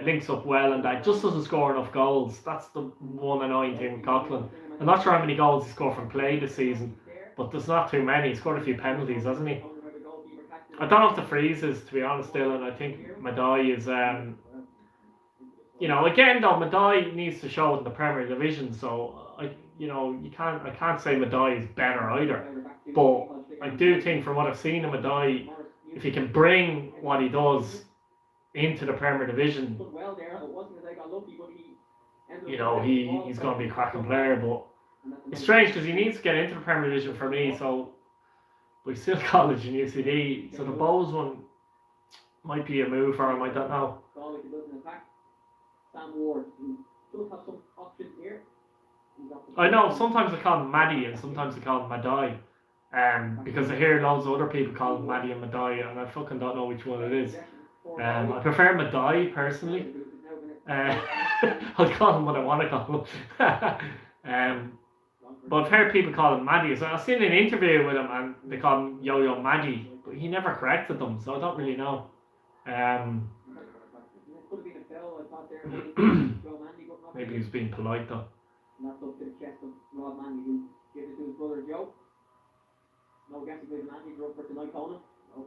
Links up well and that. Just doesn't score enough goals. That's the one annoying thing with Coughlin. I'm not sure how many goals he scored from play this season, but there's not too many. He scored a few penalties, hasn't he? I don't know if the freeze is, to be honest, Dylan. I think Madai is, again though, Madai needs to show it in the Premier Division. So I can't say Madai is better either. But I do think, from what I've seen of Madai, if he can bring what he does into the Premier Division, he's going to be a cracking player. But it's strange because he needs to get into the Premier Division for me. So we still college in UCD. So the Bows one might be a move for him. I don't know. I know. Sometimes I call him Maddie and sometimes I call him Madai. Because I hear loads of other people call him Maddie and Madai, and I fucking don't know which one it is. I prefer Madai personally. I'll call him what I want to call him. But I've heard people call him Maddie. So I've seen an interview with him and they call him Yo-Yo Maddie, but he never corrected them, so I don't really know. Maybe he was being polite though. No guessing with Mandy drew for tonight, Conan. No.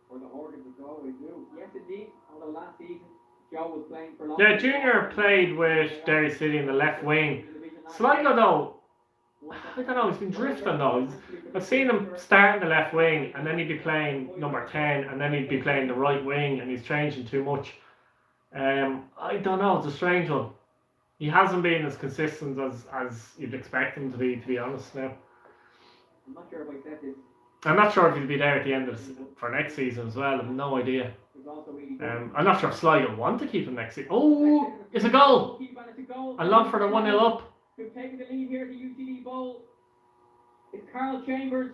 For the Horgans of Galway too. Yes, indeed. Although last season, Joe was playing for Longford. Yeah, Junior played with Derry City in the left wing. Sligo, though, I don't know, he's been drifting though. I've seen him start in the left wing and then he'd be playing number 10 and then he'd be playing the right wing and he's changing too much. I don't know, it's a strange one. He hasn't been as consistent as you'd expect him to be honest now. I'm not sure if I said this. I'm not sure if he'll be there at the end for next season as well. I have no idea. I'm not sure if Sligo want to keep him next season. Oh, it's a goal! And Longford are 1-0 up. Who's taking the lead here at the UCD Bowl? It's Carl Chambers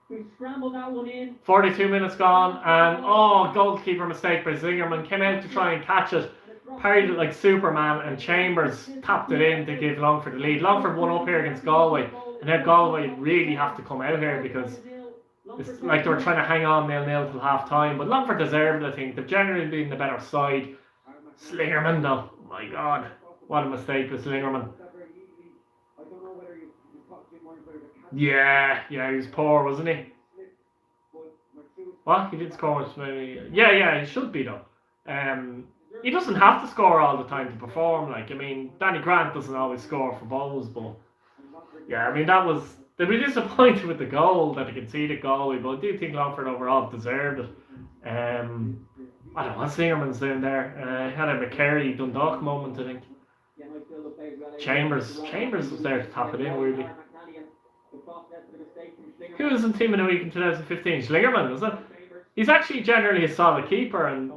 who scrambled that one in. 42 minutes gone, and goalkeeper mistake by Zingerman. Came out to try and catch it, parried it like Superman, and Chambers tapped it in to give Longford the lead. Longford won up here against Galway. And now Galway really have to come out here because it's like they were trying to hang on 0-0 till half time. But Longford deserved it, I think. They've generally been the better side. Slingerman, though. My God. What a mistake with Slingerman. Yeah, he was poor, wasn't he? What? He did score much, maybe. Yeah, he should be, though. He doesn't have to score all the time to perform. Like, I mean, Danny Grant doesn't always score for Bows, but yeah, I mean, they'd be disappointed with the goal that they conceded Galway, but I do think Longford overall deserved it. I don't know what Singerman's doing there. Had a McCary Dundalk moment, I think. Chambers was there to tap it in, weirdly. Who was in Team of the Week in 2015? Schlingerman, was it? He's actually generally a solid keeper,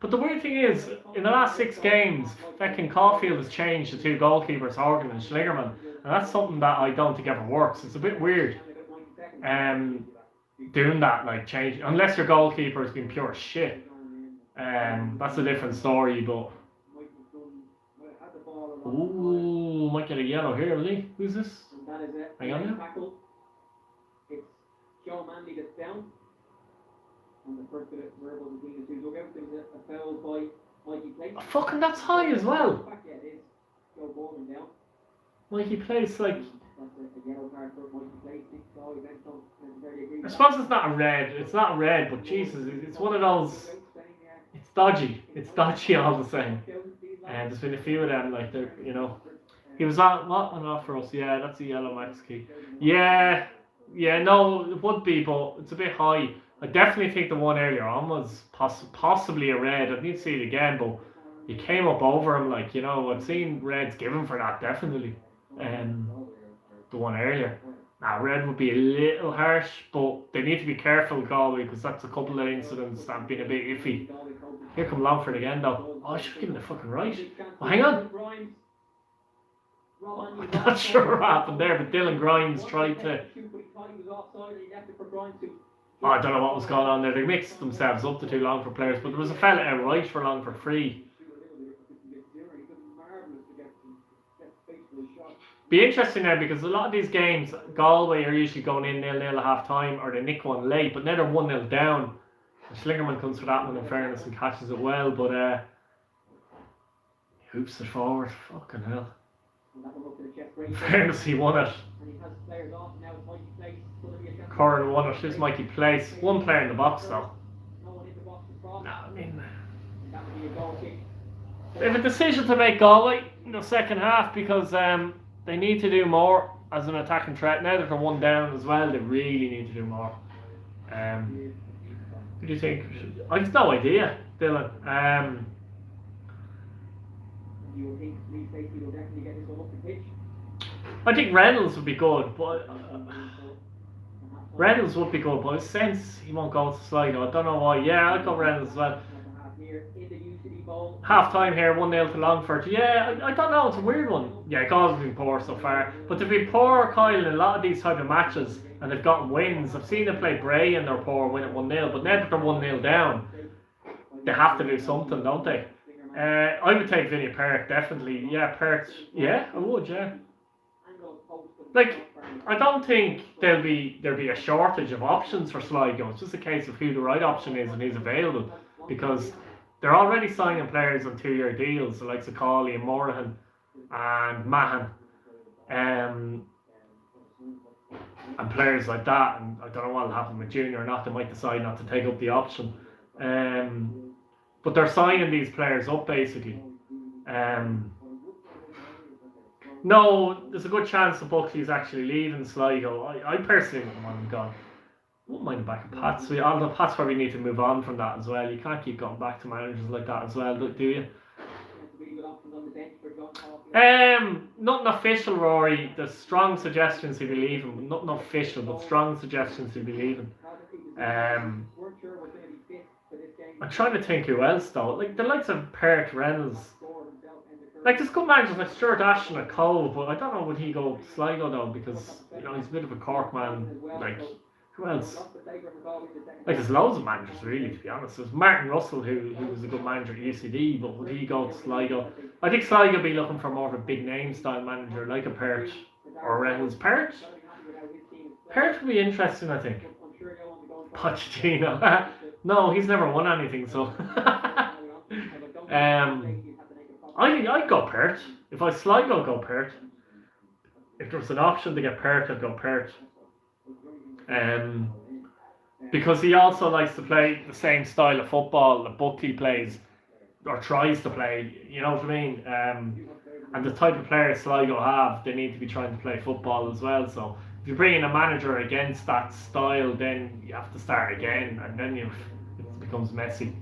but the weird thing is, in the last 6 games, fucking Caulfield has changed the 2 goalkeepers, Horgan and Schlingerman. And that's something that I don't think ever works. It's a bit weird doing that, like change, unless your goalkeeper has been pure shit. That's a different story, but ooh, might get a yellow here, will he? Who's this? Hang on now. It's Joe Manley that's down. And the first bit of verbal between the two dugouts, there was a foul by Mikey Place. Oh, fucking that's high as well. Yeah, it is. Joe Bowman down. Mikey Place, like, I suppose it's not a red. It's not a red, but Jesus, it's one of those. It's dodgy. It's dodgy all the same. And there's been a few of them, like they're, he was on off for us. Yeah, that's a yellow max key. Yeah, no, it would be, but it's a bit high. I definitely think the one earlier on was possibly a red. I need to see it again, but he came up over him, like, I've seen reds given for that, definitely. the one earlier. Now, red would be a little harsh, but they need to be careful, Galway, because that's a couple of incidents that have been a bit iffy. Here come Longford again, though. Oh, I should have given it fucking right. Oh, hang on. I'm not sure what happened there, but Dylan Grimes tried to... Oh, I don't know what was going on there. They mixed themselves up, the two Longford players, but there was a fella out right for Longford free. Be interesting now, because a lot of these games, Galway are usually going in 0-0 at half time, or they nick one late, but now they're 1-0 down. Schlingerman comes for that one in fairness and catches it well, but hoops it forward. Fucking hell. In fairness, he won it. Corner won it. Here's Mikey Place. One player in the box though. No, I mean, they have a decision to make, Galway, in the second half, because they need to do more as an attacking threat. Now that they're one down as well, they really need to do more. What do you think? I have no idea, Dylan. I think Reynolds would be good, but Reynolds would be good, but I sense he won't go to Sligo. I don't know why. Yeah, I'd go Reynolds as well. Half time here, 1-0 to Longford. Yeah, I don't know, it's a weird one. Yeah, Galway's been poor so far, but they've been poor, Kyle, in a lot of these type of matches, and they've gotten wins. I've seen them play Bray and they're poor, win at 1-0, but now that they're 1-0 down, they have to do something, don't they? I would take Vinnie Perk, definitely. Yeah, Perk. Yeah, I would, yeah. Like, I don't think there'll be a shortage of options for Sligo. It's just a case of who the right option is and who's available, because they're already signing players on 2-year deals, the likes of Cawley and Morahan and Mahan, and players like that. And I don't know what will happen with Junior or not. They might decide not to take up the option. But they're signing these players up, basically. No, there's a good chance that Buckley's actually leaving Sligo. I personally wouldn't want him gone. Wouldn't mind back at Pats. Although Pats probably need to move on from that as well. You can't keep going back to managers like that as well, do you? Nothing official, Rory. There's strong suggestions he'll be leaving. Nothing official, but strong suggestions he'll be leaving. I'm trying to think who else though. Like the likes of Perth, Reynolds. Like there's good managers like Stuart Ashton at Cove, but I don't know would he go to Sligo though, because he's a bit of a Cork man. Like who else? Like there's loads of managers really, to be honest. There's Martin Russell who was a good manager at UCD, but would he go to Sligo? I think Sligo would be looking for more of a big name style manager like a Perth or Reynolds. Perth would be interesting, I think. Pochettino. No, he's never won anything, so I think I'd go Perth. If I Sligo, I'd go Perth. If there was an option to get Perth, I'd go Perth. Because he also likes to play the same style of football that Buckley plays or tries to play. You know what I mean? And the type of players Sligo have, they need to be trying to play football as well. So if you bring in a manager against that style, then you have to start again, and then it becomes messy.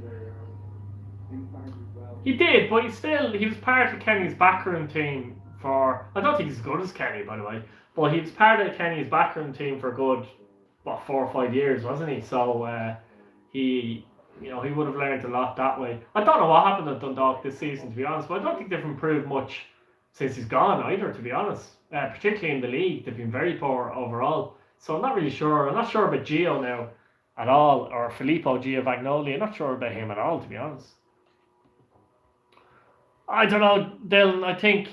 He did, but he was part of Kenny's backroom team for. I don't think he's as good as Kenny, by the way, but he was part of Kenny's backroom team for a good 4 or 5 years, wasn't he? So he would have learned a lot that way. I don't know what happened at Dundalk this season, to be honest, but I don't think they've improved much since he's gone either, to be honest. Particularly in the league, they've been very poor overall. So I'm not really sure. I'm not sure about Gio now at all, or Filippo Giovagnoli. I'm not sure about him at all, to be honest. I don't know, Dylan. I think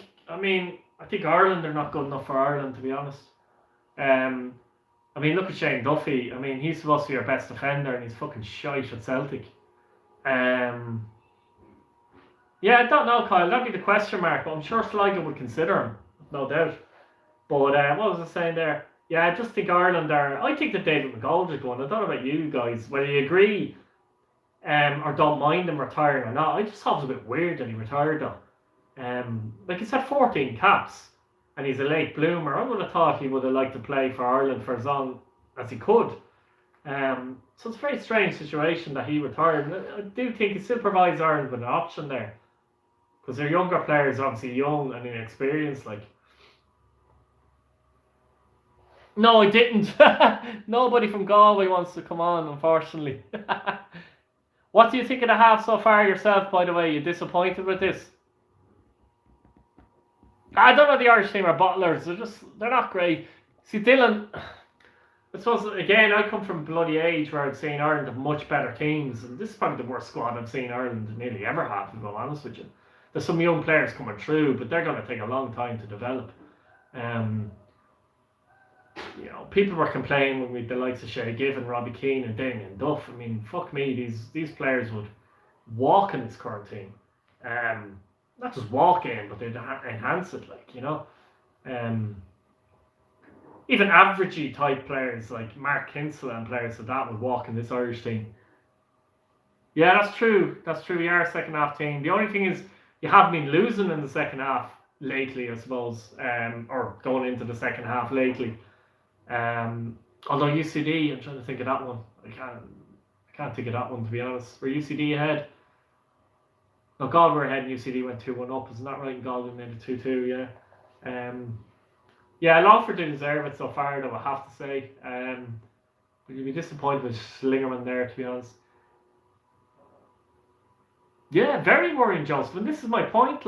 Ireland are not good enough for Ireland, to be honest. Look at Shane Duffy. He's supposed to be our best defender, and he's fucking shite at Celtic. Yeah, I don't know, Kyle. That'd be the question mark, but I'm sure Sligo would consider him, no doubt. But what was I saying there? Yeah, I just think Ireland are. I think that David McGoldrick won. I don't know about you guys, whether you agree or don't mind him retiring or not. I just thought it was a bit weird that he retired though. He's had 14 caps and he's a late bloomer. I would have thought he would have liked to play for Ireland for as long as he could. So it's a very strange situation that he retired. And I do think it still provides Ireland with an option there, because their younger players are obviously young and inexperienced. No, I didn't. Nobody from Galway wants to come on, unfortunately. What do you think of the half so far yourself, by the way? You disappointed with this? I don't know the Irish team are bottlers. They're not great. See, Dylan, I suppose, again, I come from a bloody age where I've seen Ireland have much better teams, and this is probably the worst squad I've seen Ireland nearly ever have, to be honest with you. There's some young players coming through, but they're going to take a long time to develop. Um, people were complaining with the likes of Shay Given, Robbie Keane, and Damien Duff. I mean, fuck me, these players would walk in this current team. Not just walk in, but they'd enhance it, Um, even averagey type players like Mark Kinsella and players like that would walk in this Irish team. Yeah, that's true. That's true. We are a second half team. The only thing is, you have been losing in the second half lately, I suppose, or going into the second half lately. Although UCD, I'm trying to think of that one. I can't think of that one, to be honest. Were UCD ahead? No, Galway were ahead and UCD went 2-1 up. Isn't that right? And Galway made it 2-2, yeah. Yeah, Longford didn't deserve it so far, though, I have to say. But you'd be disappointed with Slingerman there, to be honest. Yeah, very worrying, Joseph. And this is my point,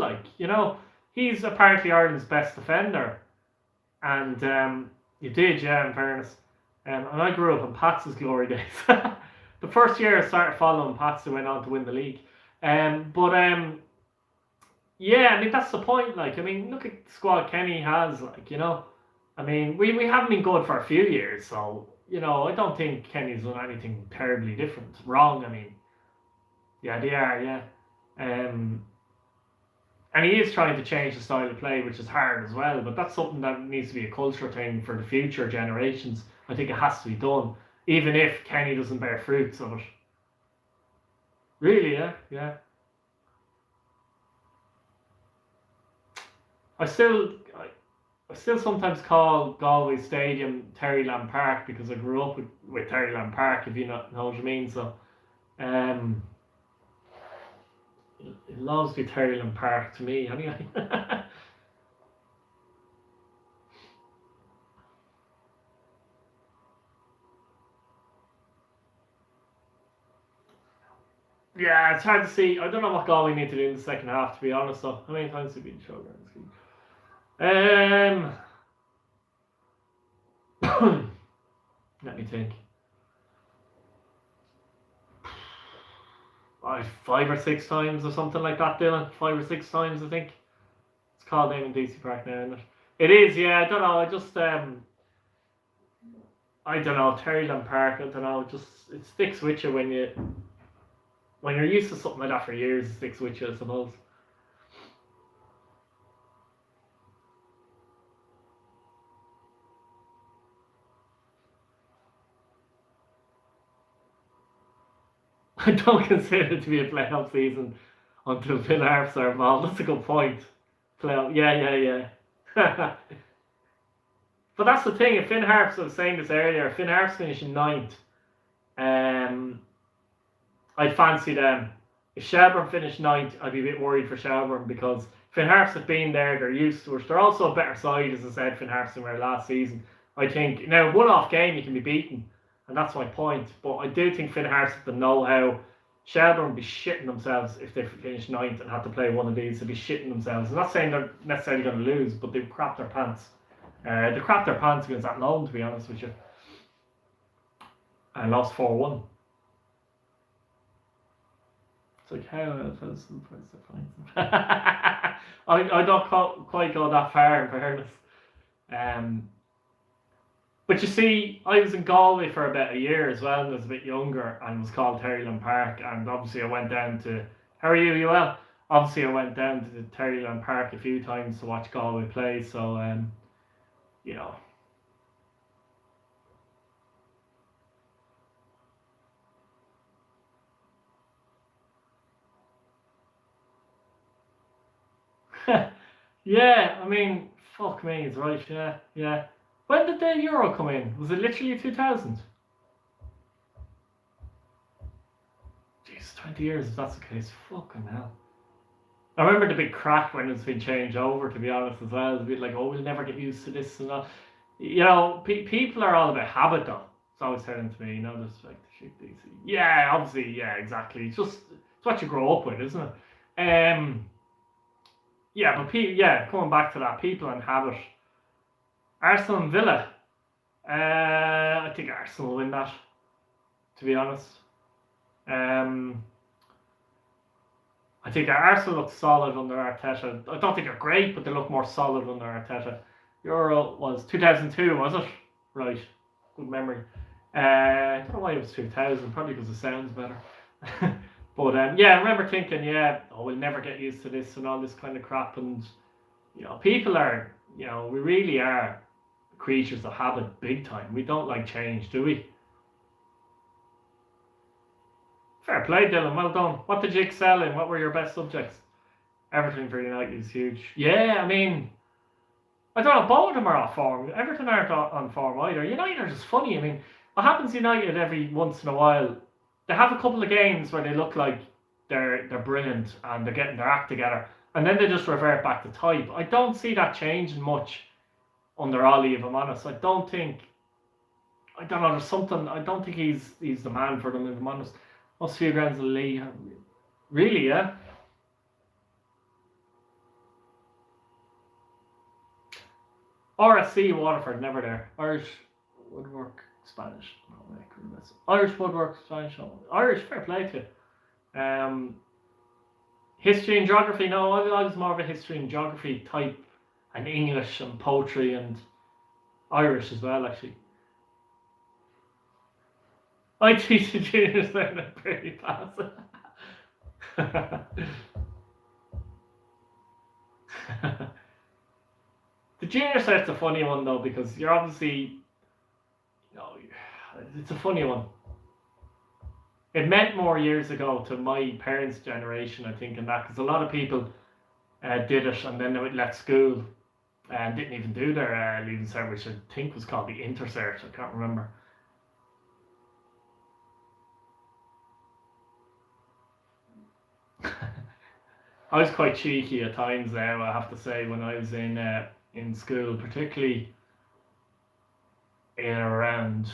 he's apparently Ireland's best defender. And you did, yeah, in fairness. And I grew up in Pats' glory days. The first year I started following Pats, who went on to win the league. Yeah, I mean, that's the point. Look at the squad Kenny has, I mean, we haven't been good for a few years, so, I don't think Kenny's done anything terribly different. Wrong, I mean. Yeah, they are, yeah. And he is trying to change the style of play, which is hard as well, but that's something that needs to be a culture thing for the future generations. I think it has to be done, even if Kenny doesn't bear fruits of it. Really, yeah. I still sometimes call Galway Stadium Terryland Park because I grew up with Terryland Park, if you know what I mean. So, it loves to be Terryland Park to me, anyway. Yeah, it's hard to see. I don't know what Galway need to do in the second half, to be honest. Though, how many times have we been showgrounds? Let me think. 5 or 6 times or something like that, Dylan. 5 or 6 times, I think. It's called Eamon DC Park now, isn't it? It is, yeah. I don't know. I don't know. Terryland Park. I don't know. It sticks with you when you're used to something like that for years. It sticks with you, I suppose. I don't consider it to be a playoff season until Finn Harps are involved. That's a good point. Playoff, yeah. But that's the thing. If Finn Harps, I was saying this earlier, Finn Harps finishing 9th, I'd fancy them. If Shelbourne finished 9th, I'd be a bit worried for Shelbourne because Finn Harps have been there. They're used to it. They're also a better side, as I said, Finn Harps than were last season. I think now one-off game you can be beaten. And that's my point. But I do think Finn Harps have the know-how. Shelbourne would be shitting themselves if they finished 9th and had to play one of these. They'd be shitting themselves. I'm not saying they're necessarily going to lose, but they've crapped their pants. They crapped their pants against that loan, to be honest with you. And lost 4-1. It's like, how else I don't quite go that far, in fairness. But you see, I was in Galway for about a year as well, and I was a bit younger, and it was called Terryland Park, and obviously I went down to... How are you? You well? Obviously I went down to the Terryland Park a few times to watch Galway play, so, Yeah, I mean, fuck me, it's right, yeah. When did the Euro come in? Was it literally 2000? Jeez, 20 years if that's the case. Fucking hell. I remember the big crack when it's been changed over, to be honest, as well. It's a bit like, oh, we'll never get used to this and that. People are all about habit though. It's always saying to me, just like the shit they see. Yeah, obviously, yeah, exactly. It's what you grow up with, isn't it? Yeah, but coming back to that, people and habit. Arsenal and Villa. I think Arsenal will win that. To be honest, um, I think Arsenal look solid under Arteta. I don't think they're great, but they look more solid under Arteta. Euro was 2002, was it? Right, good memory. I don't know why it was 2000. Probably because it sounds better. But I remember thinking, we'll never get used to this and all this kind of crap. And people are, we really are creatures of habit, big time. We don't like change, do we? Fair play, Dylan. Well done. What did you excel in? What were your best subjects? Everything for United is huge. Yeah, I mean, I don't know. Both of them are off form. Everton aren't on form either. United are just funny. I mean, what happens to United every once in a while? They have a couple of games where they look like they're brilliant and they're getting their act together, and then they just revert back to type. I don't see that changing much under Ollie, if I'm honest. I don't know. There's something. I don't think he's the man for them, if I'm honest. Most few grounds in the league. Really, yeah. RSC Waterford, never there. Irish woodwork, Spanish. Irish woodwork, Spanish. Irish, fair play to. History and geography. No, I was more of a history and geography type, and English and poetry and Irish as well, actually. I teach the juniors there at pretty fast. The junior set's a funny one though, because you're obviously, it's a funny one. It meant more years ago to my parents' generation, I think, and that, because a lot of people did it and then they left school and didn't even do their leaving cert, which I think was called the intercert. I can't remember. I was quite cheeky at times there, I have to say, when I was in school, particularly in around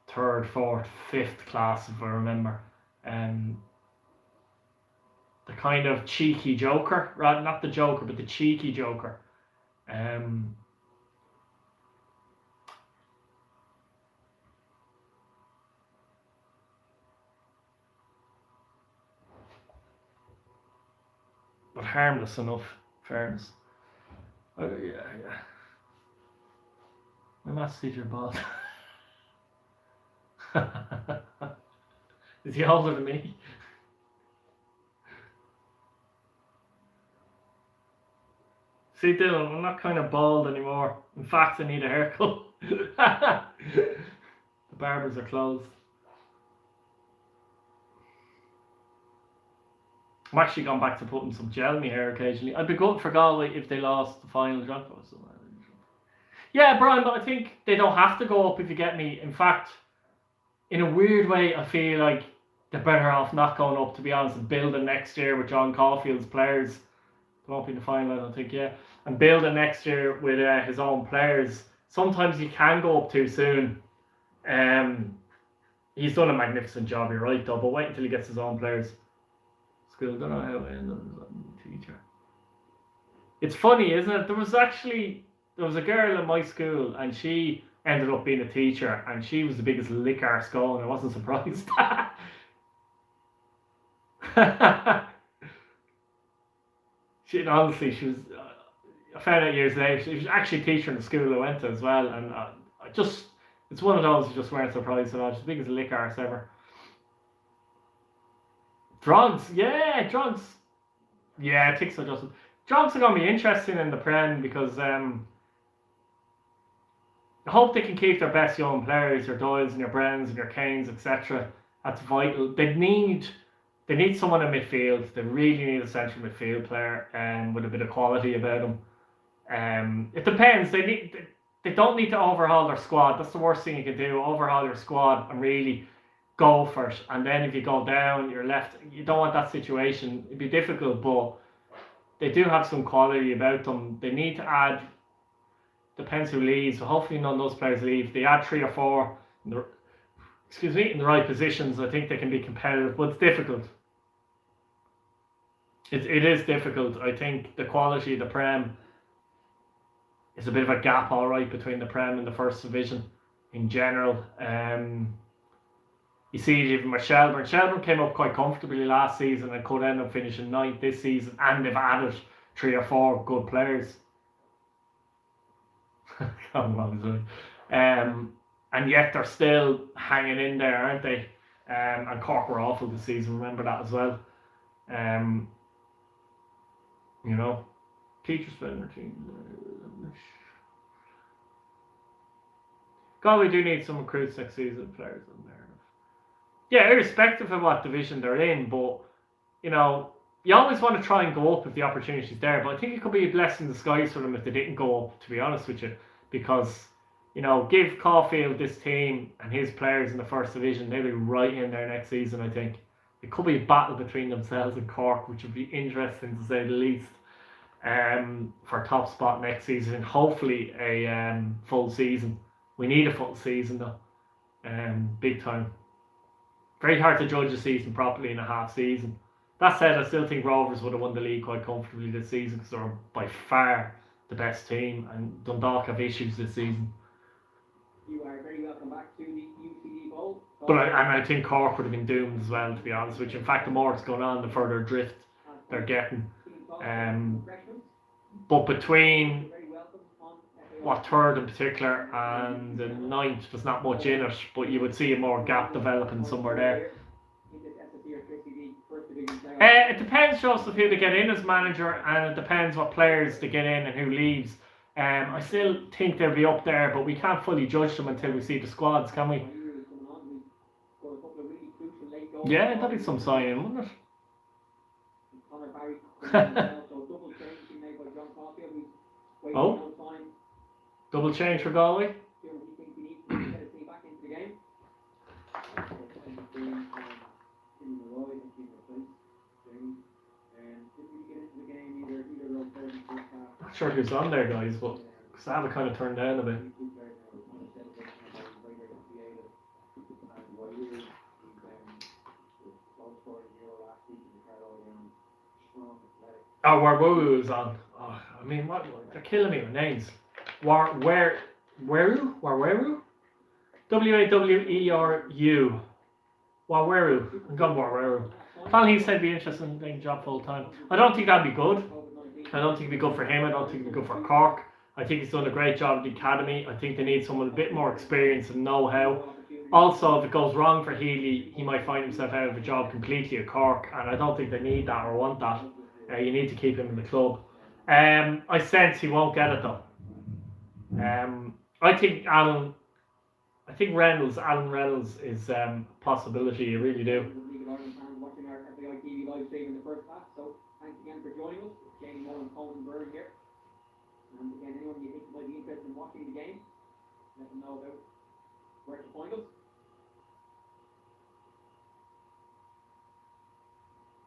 3rd, 4th, 5th class, if I remember. The kind of cheeky joker, rather not the joker, but the cheeky joker. But harmless enough, fairness. Yeah. My maths teacher bald. Is he older than me? See, Dylan, I'm not kind of bald anymore. In fact, I need a haircut. The barbers are closed. I'm actually gone back to putting some gel in my hair occasionally. I'd be good for Galway if they lost the final drop. Yeah, Brian, but I think they don't have to go up, if you get me. In fact, in a weird way, I feel like they're better off not going up, to be honest, and building next year with John Caulfield's players. They won't be in the final, I don't think, and building next year with his own players. Sometimes you can go up too soon. He's done a magnificent job, you're right, though, but wait until he gets his own players. School, don't know how it ended up teacher. It's funny, isn't it? There was a girl in my school, and she ended up being a teacher, and she was the biggest lick arse going. I wasn't surprised. Honestly, she was. I found out years later she was actually a teacher in the school I went to as well, and it's one of those you just weren't surprised about. She's the biggest lick arse ever. Drugs. Yeah, I think so, Justin. Drugs are going to be interesting in the Prem because I hope they can keep their best young players, your Doyles and your Browns and your Kanes, etc. That's vital. They need someone in midfield. They really need a central midfield player with a bit of quality about them. It depends. They don't need to overhaul their squad. That's the worst thing you can do. Overhaul your squad and really go for it. And then if you go down, you're left. You don't want that situation. It'd be difficult, but they do have some quality about them. They need to add depends who leaves. So hopefully none of those players leave. They add 3 or 4 in the right positions. I think they can be competitive, but it's difficult. It is difficult. I think the quality of the Prem is a bit of a gap, all right, between the Prem and the First Division in general. You see even with Shelburne. Shelburne came up quite comfortably last season and could end up finishing 9th this season, and they've added 3 or 4 good players. And yet they're still hanging in there, aren't they? And Cork were awful this season, remember that as well. You know, teachers spend their team. Galway do need some recruits next season, players in there. Yeah, irrespective of what division they're in, but you know, you always want to try and go up if the opportunity's there. But I think it could be a blessing in disguise for them if they didn't go up, to be honest with you, because you know, give Caulfield this team and his players in the First Division, they'll be right in there next season. I think it could be a battle between themselves and Cork, which would be interesting to say the least. For top spot next season, hopefully a full season. We need a full season though, big time. Very hard to judge a season properly in a half season. That said, I still think Rovers would have won the league quite comfortably this season because they're by far the best team, and Dundalk have issues this season. You are very welcome back to the UCD Bowl. But I think Cork would have been doomed as well, to be honest with you. In fact, the more it's going on, the further drift they're getting. But between third in particular and the 9th, there's not much in it, but you would see a more gap developing somewhere there. It depends, Joseph, who they get in as manager, and it depends what players they get in and who leaves. I still think they'll be up there, but we can't fully judge them until we see the squads, can we? Yeah, that'd be some signing, wouldn't it? Oh, double change for Galway. Not sure who's on there, guys, but Sava kind of turned down a bit. Oh, Warwoo is on. Oh, I mean, what? They're killing me with names. Warweru? Waweru? W-A-W-E-R-U. Waweru. I'm going Waweru. Colin Heath said be interested in taking a job full time. I don't think that'd be good. I don't think it'd be good for him. I don't think it'd be good for Cork. I think he's done a great job at the academy. I think they need someone a bit more experience and know-how. Also, if it goes wrong for Healy, he might find himself out of a job completely at Cork, and I don't think they need that or want that. You need to keep him in the club. I sense he won't get it though. I think Alan Reynolds is a possibility. I really do. Thanks again for joining us. Jamie Mullen, Colin Byrne here. And again, anyone you think might be interested in watching the game, let them know about where to find us.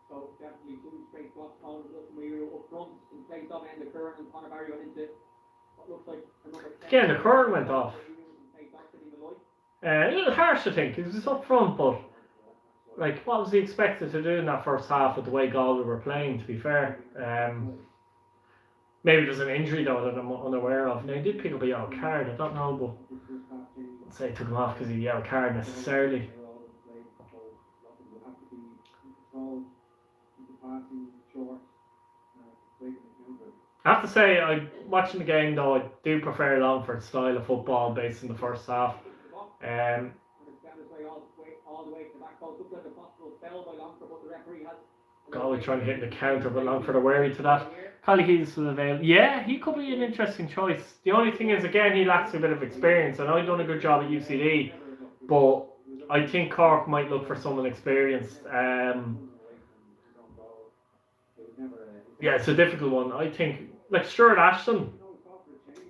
So definitely 2 straight blocks. Colin was looking we were up front in place of Enda Curran, and Conor Barry went into what looks like another. Again, the Curran went off. A little harsh, I think. He was up front, but like, what was he expected to do in that first half with the way Galway were playing, to be fair? Maybe there's an injury, though, that I'm unaware of. Now, he did pick up a yellow card, I don't know, but I'd say he took him off because he yellow card necessarily. I have to say, watching the game, though, I do prefer Longford's style of football based in the first half. Galway trying to hit the counter, but Longford are wary to that. Collie Heath will avail. Yeah, he could be an interesting choice. The only thing is, again, he lacks a bit of experience. I know he's done a good job at UCD, but I think Cork might look for someone experienced. Yeah, it's a difficult one. I think, like Stuart Ashton,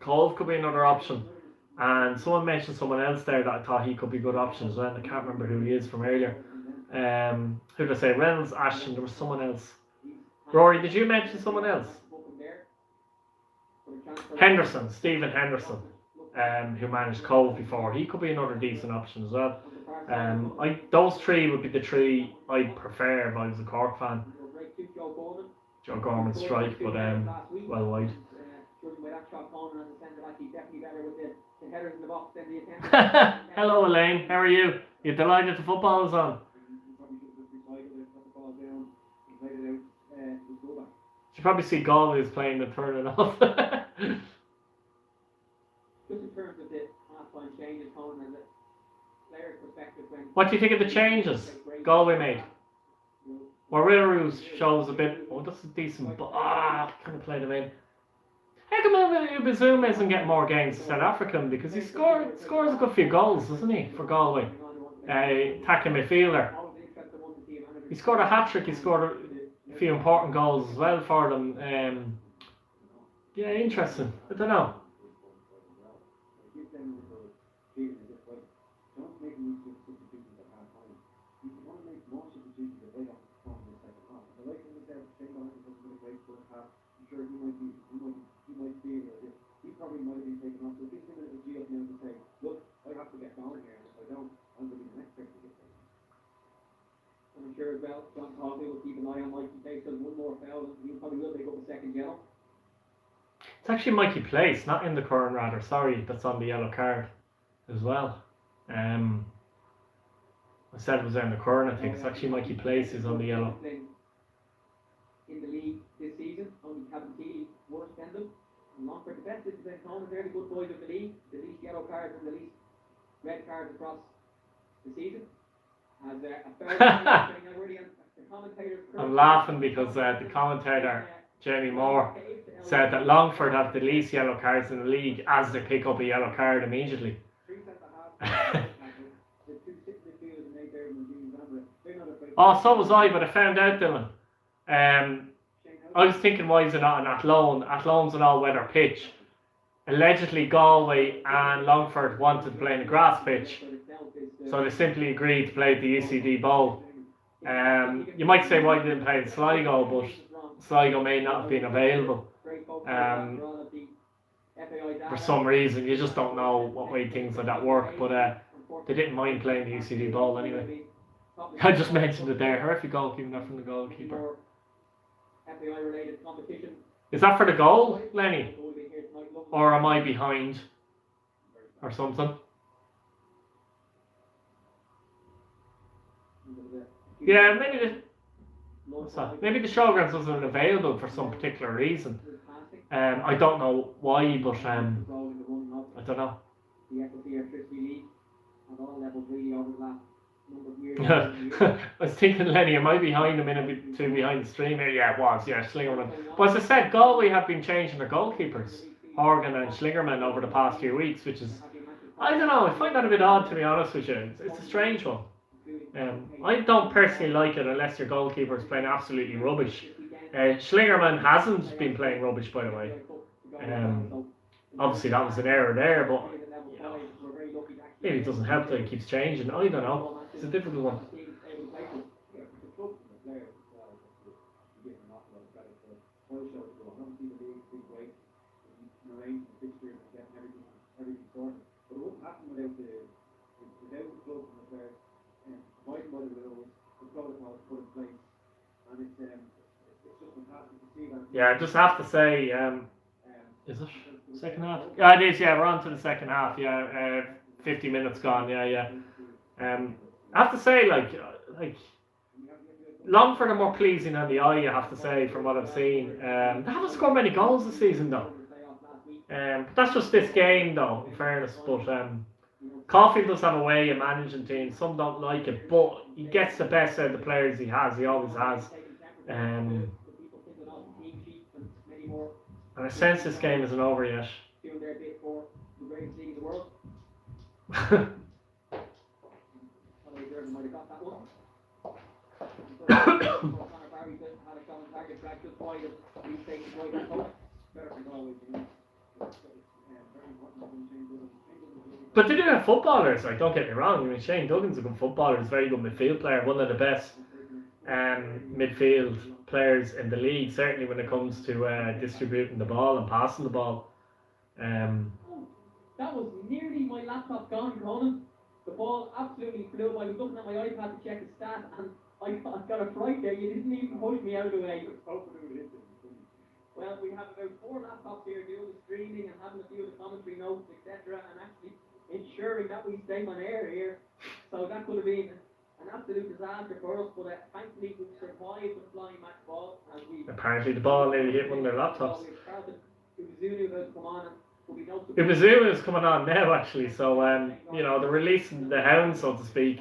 Cove could be another option. And someone mentioned someone else there that I thought he could be a good option as well. I can't remember who he is from earlier. Who did I say? Reynolds, Ashton, there was someone else. Rory, did you mention someone else? Henderson, Stephen Henderson, who managed Cove before. He could be another decent option as well. Those three would be the three I'd prefer if I was a Cork fan. Joe Gorman strike, but well wide. Hello Elaine, how are you? You delighted the football is on? You probably see Galway is playing and turn it off. Just in terms of the half-time changes, Colin, as a player's perspective, what do you think of the changes Galway made? Warriru shows a bit. Oh, that's a decent. Kind of played him in. How come Ubizuma isn't getting more games South African? Because he scores a good few goals, doesn't he, for Galway? Attacking midfielder. He scored a hat trick. He scored a few important goals as well for them. Yeah, interesting. I don't know. I'm sure as well, John Coffey will keep an eye on Mikey Place. There's one more foul, he probably will pick up a second yellow. It's actually Mikey Place, not in the current rather. Sorry, that's on the yellow card as well. I said it was in the current. I think it's actually Mikey Place is on the yellow. In the league this season, only Cabinteely worse than them. And Longford, the best citizens in Coleman, they're the good boys of the league. The least yellow cards and the least red cards across the season. As a I'm laughing because the commentator, Jamie Moore, said that Longford have the least yellow cards in the league as they pick up a yellow card immediately. Oh, so was I, but I found out, Dylan. I was thinking, why is it not an Athlone? Athlone's an all-weather pitch. Allegedly, Galway and Longford wanted to play in a grass pitch, so they simply agreed to play at the UCD Bowl. You might say, why didn't play in Sligo, but Sligo may not have been available. For some reason, you just don't know what way things like that work, but they didn't mind playing the UCD Bowl anyway. I just mentioned it there. Horrific goalkeeping, not from the goalkeeper. Is that for the goal, Lenny? Or am I behind? Or something? Yeah, maybe the showgrounds wasn't available for some particular reason. I don't know why, but I don't know. I was thinking, Lenny, am I behind a minute too behind the stream here? Yeah, it was. Yeah, Schlingerman. But as I said, Galway have been changing their goalkeepers, Horgan and Schlingerman, over the past few weeks, which is, I don't know, I find that a bit odd, to be honest with you. It's a strange one. I don't personally like it unless your goalkeeper is playing absolutely rubbish. Schlingerman hasn't been playing rubbish, by the way. Obviously, that was an error there, but you know, maybe it doesn't help that he keeps changing. I don't know. It's a difficult one. Yeah, I just have to say, is it second half? Yeah, it is. Yeah, we're on to the second half. Yeah, 50 minutes gone. Yeah. I have to say, like Longford are more pleasing than the eye. I have to say, from what I've seen. They haven't scored many goals this season, though. But that's just this game, though. In fairness, but Caulfield does have a way of managing teams. Some don't like it, but he gets the best out of the players he has. He always has. And I sense this game isn't over yet. But they do have footballers, like, don't get me wrong. I mean, Shane Duggan's a good footballer. He's a very good midfield player. One of the best midfield players in the league, certainly when it comes to distributing the ball and passing the ball. That was nearly my laptop gone, Conan. The ball absolutely flew. I was looking at my iPad to check the stat, and I got a fright there. You didn't even push me out of the way. Well, we have about 4 laptops here doing the streaming and having a few of the commentary notes, etc., and actually ensuring that we stay on air here. So that could have been an absolute disaster for us, but thankfully we survived the flying match ball. As we Apparently the ball nearly hit one of their laptops. Ubezunu about to come on, and Ubezunu is coming on now actually, so they're releasing the hound, so to speak,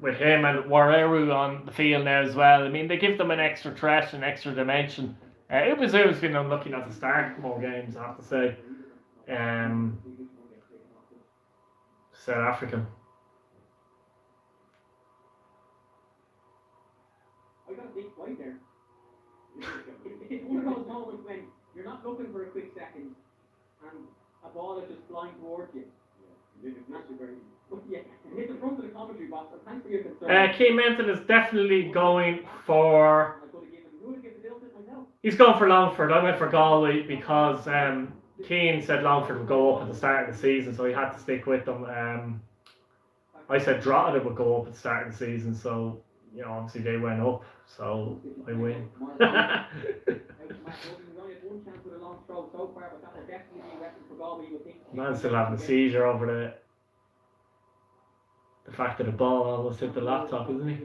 with him and Wareru on the field now as well. I mean, they give them an extra threat, an extra dimension. Ubezunu's been unlucky not to start more games, I have to say. South African. I got a big fight there. It's one of those moments when you're not looking for a quick second and a ball is just flying towards you. Yeah, hit the front of the commentary box, and thanks for your concern. Key Menton is definitely going for... He's going for Longford. I went for Galway because Keane said Longford would go up at the start of the season, so he had to stick with them. I said Drogheda would go up at the start of the season, so obviously they went up, so I win. Man still having a seizure over the fact that the ball almost hit the laptop, isn't he?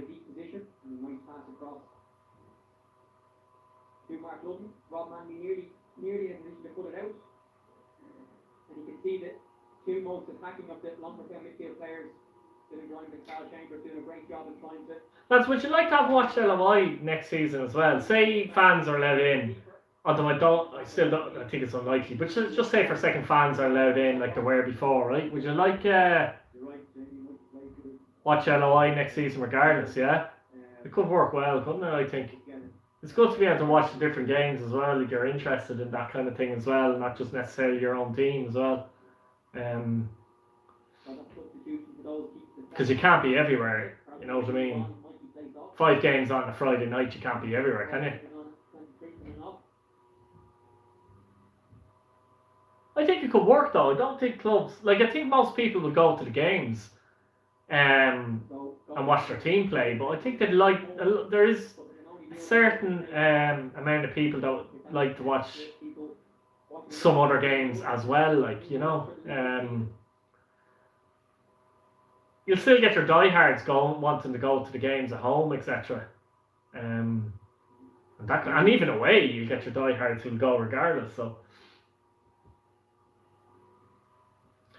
Rob Manley nearly in a position to put it out. And you can see that 2 most attacking of the Longford midfield players doing a great job in trying to... Lads, would you like to have watched LOI next season as well? Say fans are allowed in, although I think it's unlikely, but just say for a second fans are allowed in like they were before, right? Would you like watch LOI next season regardless, yeah? It could work well, couldn't it, I think? It's good to be able to watch the different games as well if you're interested in that kind of thing as well, not just necessarily your own team as well. Because you can't be everywhere, you know what I mean? 5 games on a Friday night, you can't be everywhere, can you? I think it could work though. I don't think clubs... I think most people will go to the games and watch their team play, but I think they'd there is a certain amount of people that would like to watch some other games as well, you'll still get your diehards wanting to go to the games at home, etc. And even away, you get your diehards who'll go regardless. So,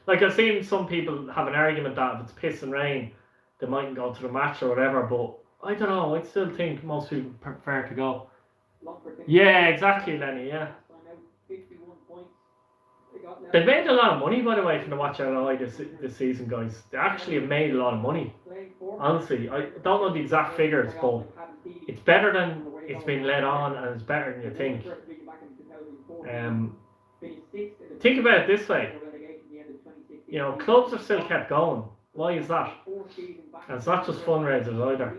I've seen some people have an argument that if it's piss and rain, they mightn't go to the match or whatever. But I don't know. I still think most people prefer to go. Yeah, exactly, Lenny. Yeah. They've made a lot of money, by the way, from the Watch LOI this season, guys. They actually have made a lot of money. Honestly, I don't know the exact figures, but it's better than it's been let on, and it's better than you think. Think about it this way. Clubs are still kept going. Why is that? And it's not just fundraisers either.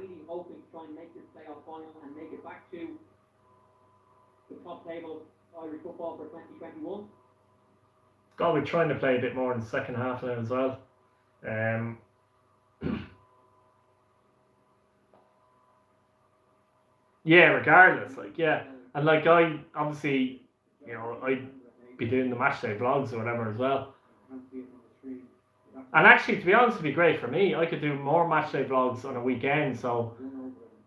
Top table Irish football for 2021. Galway trying to play a bit more in the second half now as well. Yeah, regardless, and I obviously, I'd be doing the matchday vlogs or whatever as well. And actually, to be honest, it'd be great for me. I could do more matchday vlogs on a weekend. So,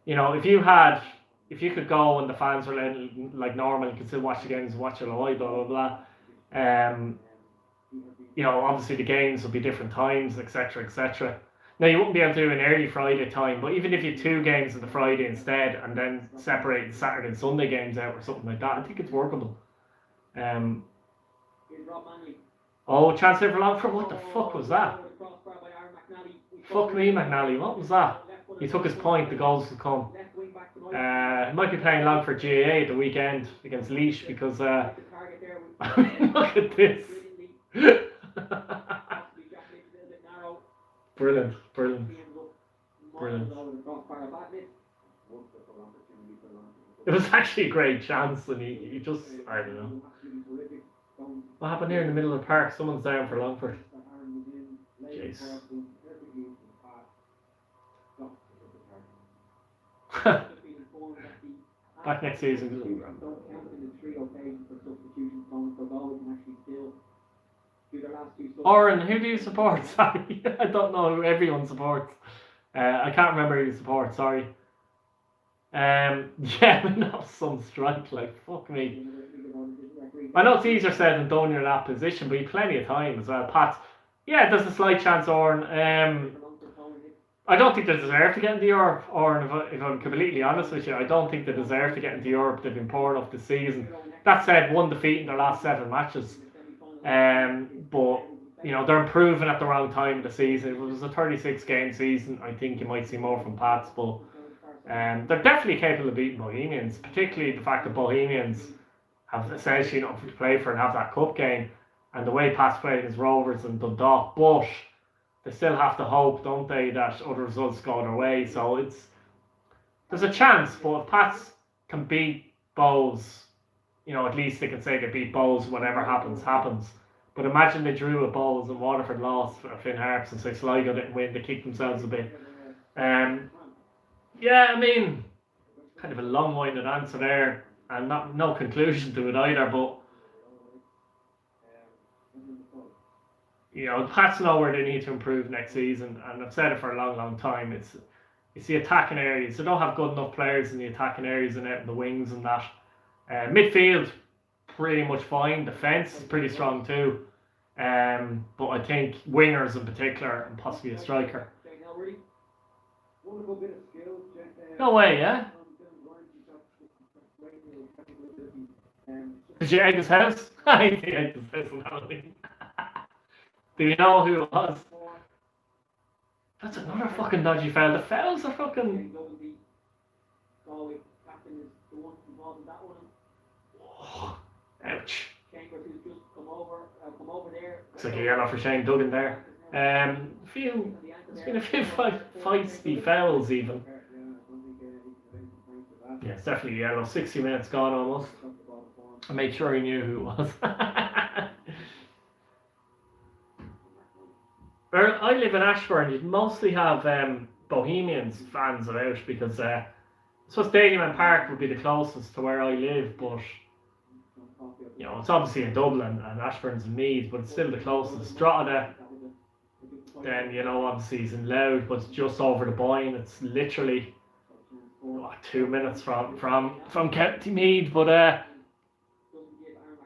if you could go and the fans were like normal, you could still watch the games, watch it live, blah blah blah. Obviously the games will be different times, etc., etc. Now you wouldn't be able to do an early Friday time, but even if you had 2 games on the Friday instead, and then separate the Saturday and Sunday games out or something like that, I think it's workable. Chancellor for Longford, what the fuck was that? Fuck me, McNally, what was that? He took his point, the goals would come. He might be playing Longford GAA the weekend against Laois because look at this. Brilliant. It was actually a great chance, and he just, I don't know. What happened here in the middle of the park? Someone's down for Longford. Jeez. Back next season. Oren, who do you support? Sorry, I don't know who everyone supports. I can't remember who you support. Sorry. Yeah, no, some strike. Like fuck me. I know it's easier said than done in that position, but you plenty of time as well. Pat. Yeah, there's a slight chance, Oren. I don't think they deserve to get into Europe, or if I'm completely honest with you, I don't think they deserve to get into Europe. They've been poor enough this season. That said, one defeat in their last 7 matches. But you know, they're improving at the wrong time of the season. If it was a 36-game season, I think you might see more from Pats, but they're definitely capable of beating Bohemians, particularly the fact that Bohemians have essentially nothing to play for and have that cup game, and the way Pats played against Rovers and Dundalk, but they still have to hope, don't they, that other results go their way. So there's a chance, but if Pats can beat Bows, you know, at least they can say they beat Bows. Whatever happens, happens. But imagine they drew with Bows and Waterford lost for Finn Harps and say Sligo didn't win. They kicked themselves a bit. Yeah, I mean, kind of a long-winded answer there, and no conclusion to it either. But you know, Pats know where they need to improve next season, and I've said it for a long, long time. It's the attacking areas. They don't have good enough players in the attacking areas and out in the wings and that. Midfield, pretty much fine. Defence is pretty strong too. But I think wingers in particular, and possibly a striker. No way, yeah? Did you egg his house? I think I egged his house. Do you know who it was? That's another fucking dodgy foul. The fouls are fucking... Oh, ouch. Looks like a yellow for Shane Duggan there. There's been a few feisty fouls even. Yeah, it's definitely yellow. 60 minutes gone almost. I made sure he knew who it was. I live in Ashbourne. You'd mostly have Bohemians fans about because so Stadium and Park would be the closest to where I live, but you know, it's obviously in Dublin and Ashbourne's in Meath, but it's still the closest. Drogheda, then you know, obviously it's in Louth, but it's just over the Boyne. It's literally 2 minutes from County Meath. But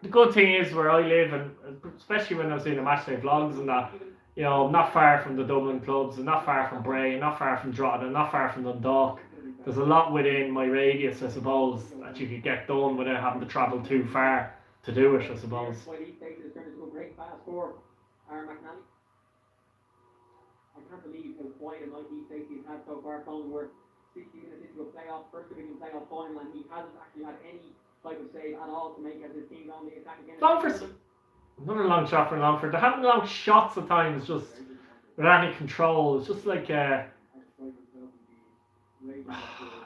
the good thing is where I live, and especially when I was doing the matchday vlogs and that, you know, not far from the Dublin clubs, and not far from Bray, not far from Drogheda, not far from Dundalk. There's a lot within my radius, I suppose, that you could get done without having to travel too far to do it, I suppose. I can't believe how quiet a night East Stacey has had so far. We're 60 minutes into a playoff, first division playoff final, and he hasn't actually had any type of save at all to make as his team on the attack again. Longford, another long shot for Longford. They're having long shots at times, just without any control. It's just like I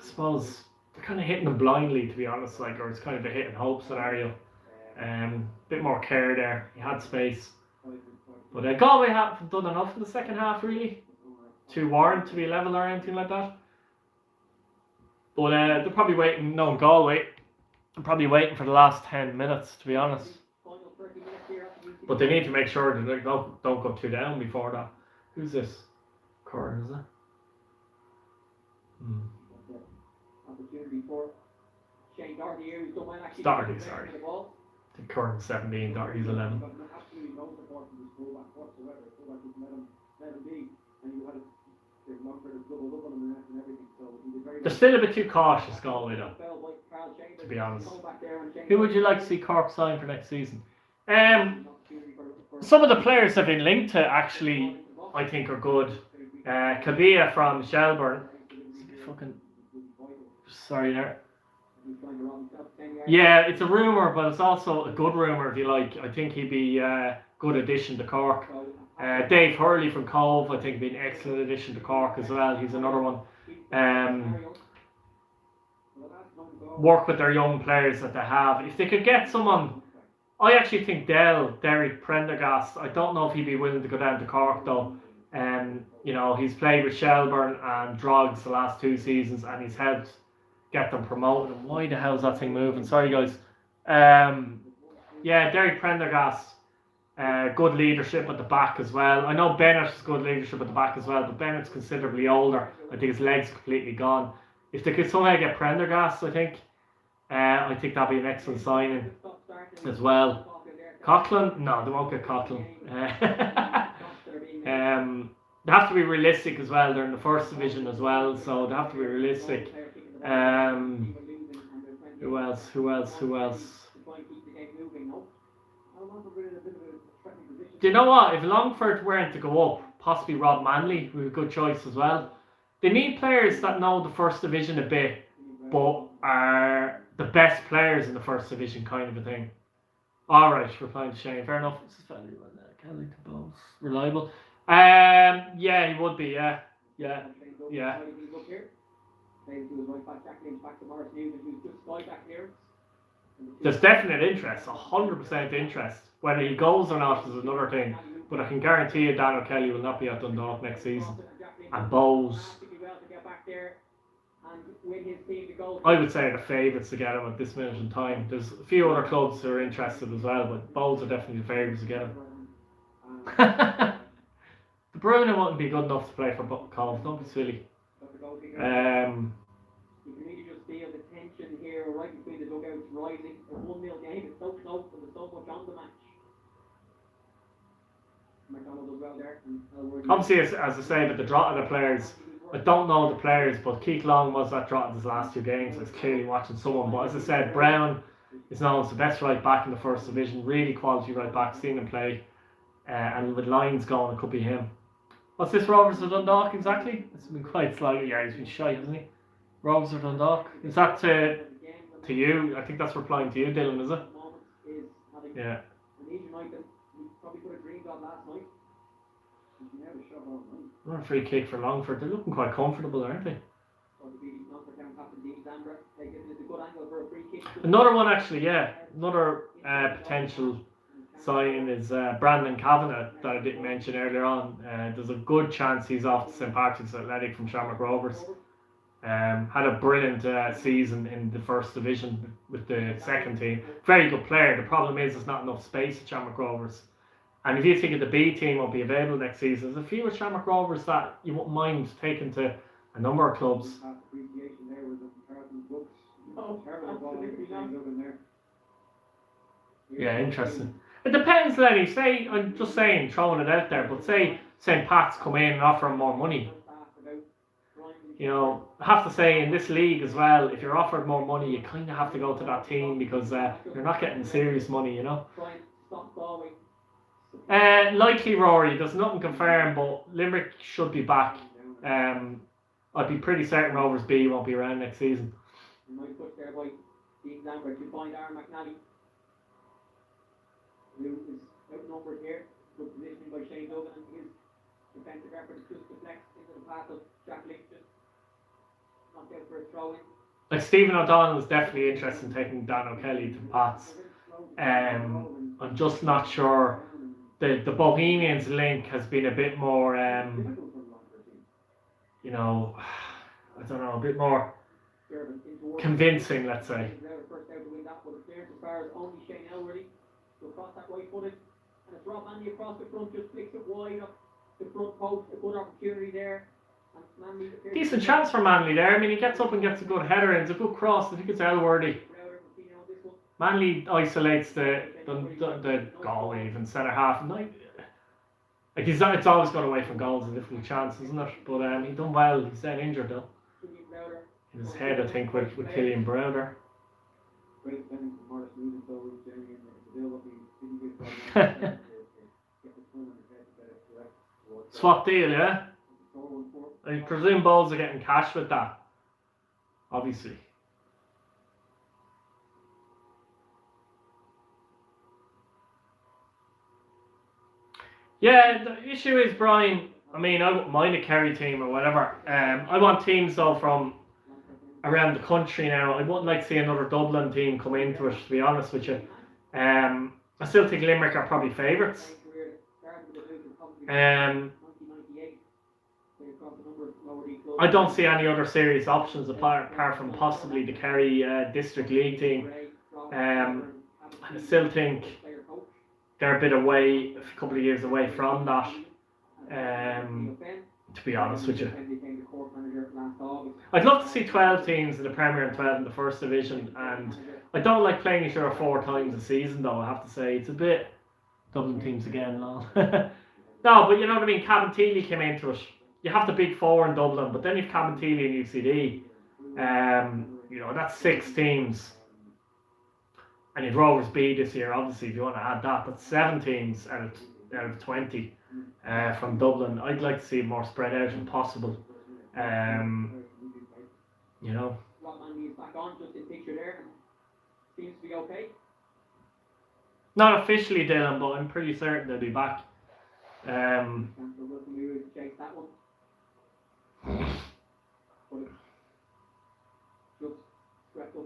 suppose they're kind of hitting them blindly, to be honest, like, or it's kind of a hit and hope scenario. Bit more care there. He had space. But Galway haven't done enough in the second half, really, to warrant to be level or anything like that. But they're probably waiting, no, Galway, they're probably waiting for the last 10 minutes, to be honest. But they need to make sure that they don't go too down before that. Who's this? Curran, is it? Doherty, sorry. I think Curran's 17, Doherty's 11. They're still a bit too cautious, Galway, though, to be honest. Who would you like to see Cork sign for next season? Some of the players have been linked to, actually, I think are good. Kabia from Shelburne. Sorry there. Yeah, it's a rumour, but it's also a good rumour if you like. I think he'd be a good addition to Cork. Dave Hurley from Cove, I think, would be an excellent addition to Cork as well. He's another one. Work with their young players that they have. If they could get someone I actually think Derek Prendergast, I don't know if he'd be willing to go down to Cork though. He's played with Shelburne and Drogs the last 2 seasons and he's helped get them promoted. And why the hell's that thing moving? Sorry guys. Derek Prendergast, good leadership at the back as well. I know Bennett's good leadership at the back as well, but Bennett's considerably older. I think his legs completely gone. If they could somehow get Prendergast, I think that'd be an excellent signing as well. Coughlin? No, they won't get Coughlin. They have to be realistic as well. They're in the first division as well, so they have to be realistic. Who else? Do you know what? If Longford weren't to go up, possibly Rob Manley would be a good choice as well. They need players that know the first division a bit, but are the best players in the first division, kind of a thing. Alright, replying to Shane. Fair enough. This is value on that. Kelly Cabos. Reliable. He would be, yeah. There's definite interest, 100% interest. Whether he goes or not is another thing. But I can guarantee you Dan O'Kelly will not be at Dundalk next season. And Bowes, I would say, are the favourites to get him at this minute in time. There's a few other clubs who are interested as well, but Bowes are definitely the favourites to get him. De Bruyne wouldn't be good enough to play for Cove, don't be silly. You can really just feel the tension here right between the dugouts rising. A 1-0 game, it's so close and there's so much on the match. McDonald as well there. Obviously, as I say, but the drop of the players, I don't know the players, but Keith Long was that drop in his last 2 games. I was clearly watching someone. But as I said, Brown is known as the best right back in the first division. Really quality right back, seen him play. And with lines going, it could be him. What's this, Rovers of Dundalk exactly? It's been quite slightly. Yeah, he's been shy, hasn't he? Rovers of Dundalk. Is that to you? I think that's replying to you, Dylan, is it? Yeah. Another free kick for Longford. They're looking quite comfortable, aren't they? Another one, actually, yeah. Another potential signing is Brandon Kavanagh that I didn't mention earlier on. There's a good chance he's off to St Patrick's Athletic from Shamrock Rovers. Had a brilliant season in the first division with the second team. Very good player. The problem is there's not enough space at Shamrock Rovers. And if you think of the B team won't be available next season, there's a few at Shamrock Rovers that you wouldn't mind taking to a number of clubs. Yeah, interesting. It depends, Lenny. Say, I'm just saying, throwing it out there, but say St. Pat's come in and offer him more money. I have to say in this league as well, if you're offered more money, you kind of have to go to that team because you're not getting serious money, Likely Rory, there's nothing confirmed, but Limerick should be back. I'd be pretty certain Rovers B won't be around next season. Who is outnumbered here, good positioning by Shane Duggan, and his defensive effort is just deflects into the path of Jack Lichton. Not out for a throw in. Like Stephen O'Donnell is definitely interested in taking Dan O'Kelly to Pats. I'm just not sure. The Bohemians link has been a bit more, I don't know, a bit more convincing, let's say. Across that right footed, and it's Rob Manley across the front, just flicks it wide up the front post. A good opportunity there. Decent chance for Manley there. I mean, he gets up and gets a good header, and it's a good cross. I think it's Elworthy. Manley isolates the Galway even centre half. It's always gone away from goals, a difficult chance, isn't it? But he done well. He's then injured though. In his head, I think, with Killian Browder. Swap deal, yeah? I presume Bowles are getting cash with that. Obviously. Yeah, the issue is, Brian, I mean, I wouldn't mind a Kerry team or whatever. I want teams though from around the country now. I wouldn't like to see another Dublin team come into it, to be honest with you. I still think Limerick are probably favourites. I don't see any other serious options apart from possibly the Kerry District League team. I still think they're a bit away, a couple of years away from that. To be honest with you, I'd love to see 12 teams in the Premier and 12 in the First Division, and I don't like playing each other 4 times a season though, I have to say. It's a bit Dublin teams again, lol. No, but you know what I mean, Cabinteely came into it. You have the big 4 in Dublin, but then you've Cabinteely and UCD. You know, that's 6 teams. And you've Rovers B this year, obviously, if you want to add that. That's 7 teams out of 20 from Dublin. I'd like to see it more spread out if possible. You know. Not officially, Dylan, but I'm pretty certain they'll be back.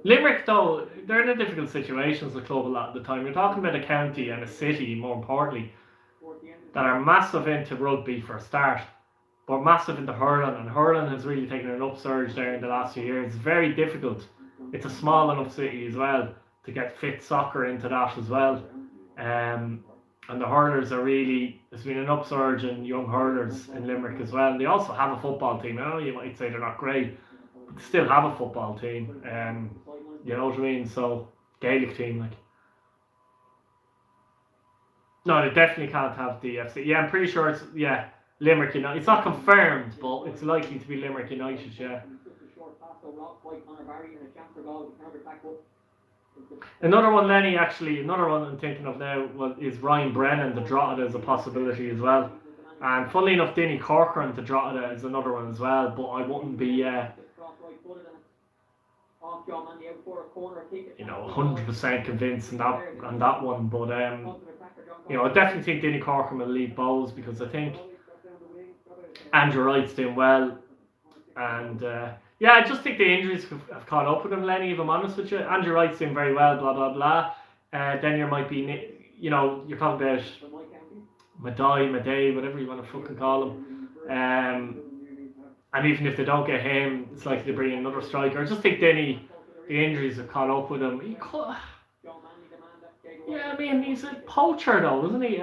Limerick, though, they're in a difficult situation as a club a lot of the time. You're talking about a county and a city, more importantly, that are massive into rugby for a start, but massive into hurling, and hurling has really taken an upsurge there in the last few years. It's very difficult. It's a small enough city as well to get fit soccer into that as well. And the hurlers are really, there's been an upsurge in young hurlers in Limerick as well. And they also have a football team. I know you might say they're not great, but they still have a football team. You know what I mean? So, Gaelic team, like. No, they definitely can't have the FC. Yeah, I'm pretty sure it's, Limerick United. It's not confirmed, but it's likely to be Limerick United, yeah. Another one, Lenny, actually, another one I'm thinking of now is Ryan Brennan, the Drogheda is a possibility as well. And funnily enough, Denny Corcoran, the Drogheda, is another one as well, but I wouldn't be, 100% convinced on that one. But, I definitely think Denny Corcoran will leave Bowes because I think Andrew Wright's doing well. And, I just think the injuries have caught up with him, Lenny, if I'm honest with you. Andrew Wright's doing very well, blah, blah, blah. Then you might be, you're talking about Madai, whatever you want to fucking call him. And even if they don't get him, it's likely to bring in another striker. I just think Denny, the injuries have caught up with him. He's a poacher though, isn't he?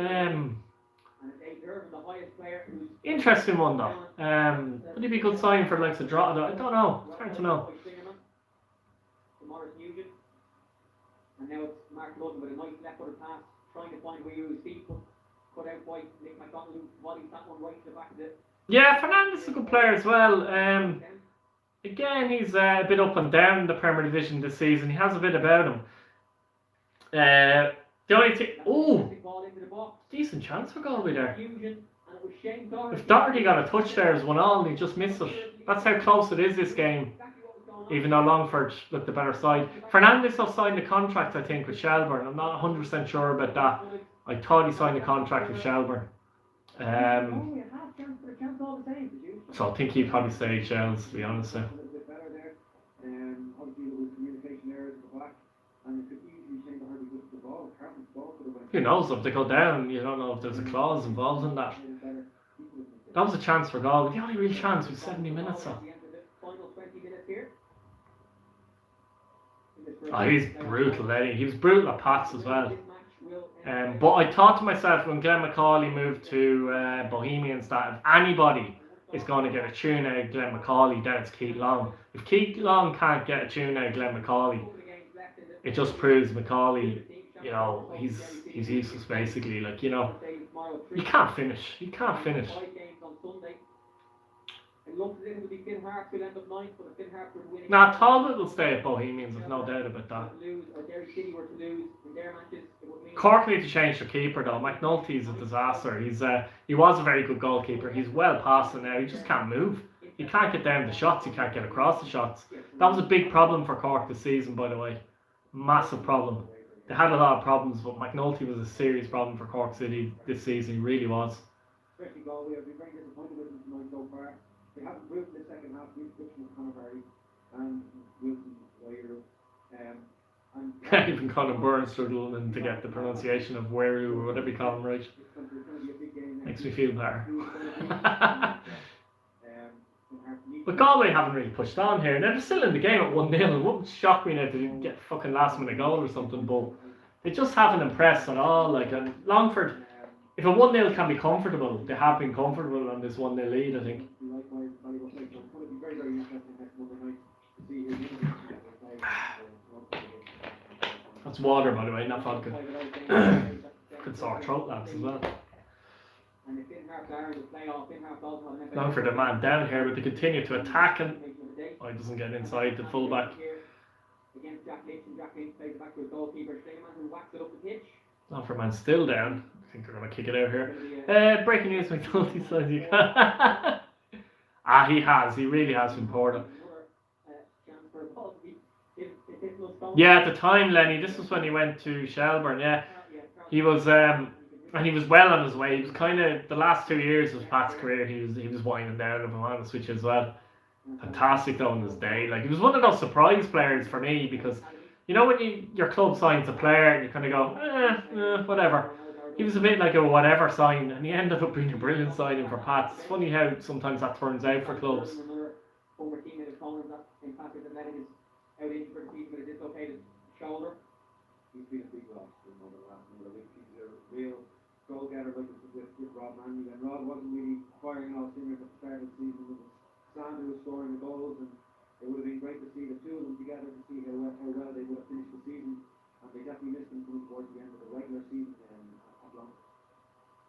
Interesting one though. Would he be a good sign for like the Drogheda? I don't know. It's hard to know. And now it's Mark Ludden with a nice left footed pass, trying to find where his feet cut out by Nick McDonald, who volleys that one right to the back of it. Yeah, Fernandez is a good player as well. Again, he's a bit up and down in the Premier Division this season. He has a bit about him. The only thing, decent chance for Galway there. If Doherty got a touch there as 1-1, he just missed it. That's how close it is this game. Even though Longford looked the better side. Fernandez has signed a contract, I think, with Shelbourne. I'm not 100% sure about that. I thought he signed a contract with Shelbourne. So I think he'd probably stay Shells, to be honest. Who knows, if they go down, you don't know if there's a clause involved in that. That was a chance for Galway. The only real chance was 70 minutes though. He's brutal, Eddie. He was brutal at Pats as well. But I thought to myself when Glenn McCauley moved to Bohemians that if anybody is going to get a tune out of Glenn McCauley, then it's Keith Long. If Keith Long can't get a tune out of Glenn McCauley, it just proves McCauley, he's useless basically. Like, you can't finish. You can't finish. Nah, Talbot will stay at Bohemians, there's no doubt about that. Cork need to change their keeper though. McNulty's a disaster. He was a very good goalkeeper. He's well past it now. He just can't move. He can't get down the shots. He can't get across the shots. That was a big problem for Cork this season, by the way. Massive problem. They had a lot of problems, but McNulty was a serious problem for Cork City this season. He really was. Especially Galway, I've been very disappointed with them tonight so far. They haven't proved in the second half. The introduction of Conor Barry and Wilson Wyler. Even Colin Burns struggling to get the pronunciation of Weru or whatever you call him right. Makes me feel better. But Galway haven't really pushed on here. They're still in the game at 1-0. It wouldn't shock me now if they didn't get a fucking last minute goal or something, but they just haven't impressed at all. Like, and Longford, if a 1-0 can be comfortable, they have been comfortable on this 1-0 lead, I think. That's water, by the way, not vodka. Good sore throat, lads, as well. Longford a man down here, but they continue to attack and he doesn't get inside the fullback. Longford man still down. I think they're going to kick it out here. Breaking news, McNulty says you can. He has. He really has been poor. Yeah, at the time, Lenny, this was when he went to Shelburne, yeah. He was, and he was well on his way. He was kind of, the last 2 years of Pat's career, he was winding down, if I'm honest with you as well. Fantastic though in his day. Like, he was one of those surprise players for me because, you know, when your club signs a player and you kind of go, whatever. He was a bit like a whatever sign, and he ended up being a brilliant signing for Pats. It's funny how sometimes that turns out for clubs. Out into for the season with a dislocated shoulder. He's been a big loss for the last number of weeks. He's a real goal getter with Rob Manley. And Rob wasn't really firing all singers at the start of the season. It was Sam who was scoring the goals, and it would have been great to see the two of them together to see how well they would have finished the season. And they definitely missed them coming towards the end of the regular season at Longford.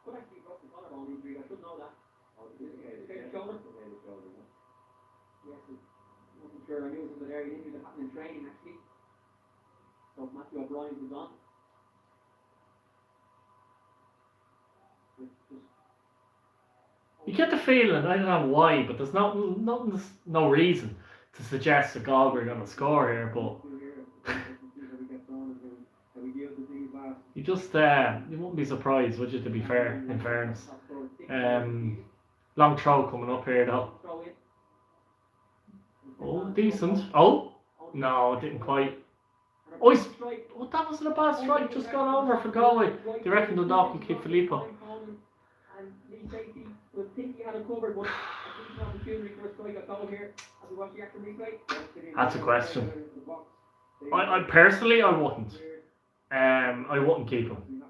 Could actually broke the collarbone injury. I should know that. Oh, dislocated shoulder. Yes. Wasn't sure. I knew it was an area injury that happened in training actually. So Matthew O'Brien was on. You get the feeling, I don't know why, but there's no reason to suggest that Galway are going to score here, but you just you wouldn't be surprised, would you? To be fair, in fairness, long throw coming up here though. Oh, decent. Oh, no, it didn't quite. Oh, that wasn't a bad strike, just gone over for Galway. Do you reckon Dundalk can keep Filippo? That's a question. I personally, I wouldn't. I wouldn't keep him.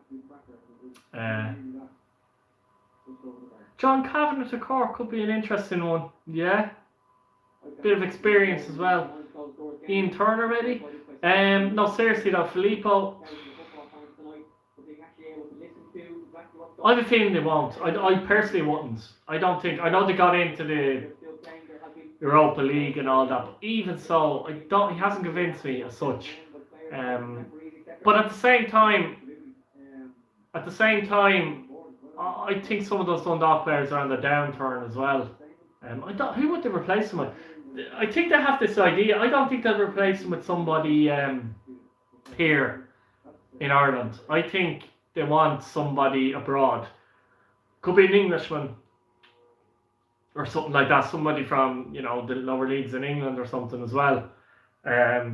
John Kavanagh to Cork could be an interesting one. Yeah. Bit of experience as well. Ian Turner maybe? No, seriously though, Filippo. I have a feeling they won't. I personally wouldn't. I don't think. I know they got into the Europa League and all that, but even so, he hasn't convinced me as such. But at the same time, I think some of those Dundalk players are on the downturn as well. Who would they replace them with? I think they have this idea. I don't think they'll replace them with somebody here in Ireland. I think they want somebody abroad. Could be an Englishman or something like that. Somebody from, the lower leagues in England or something as well. I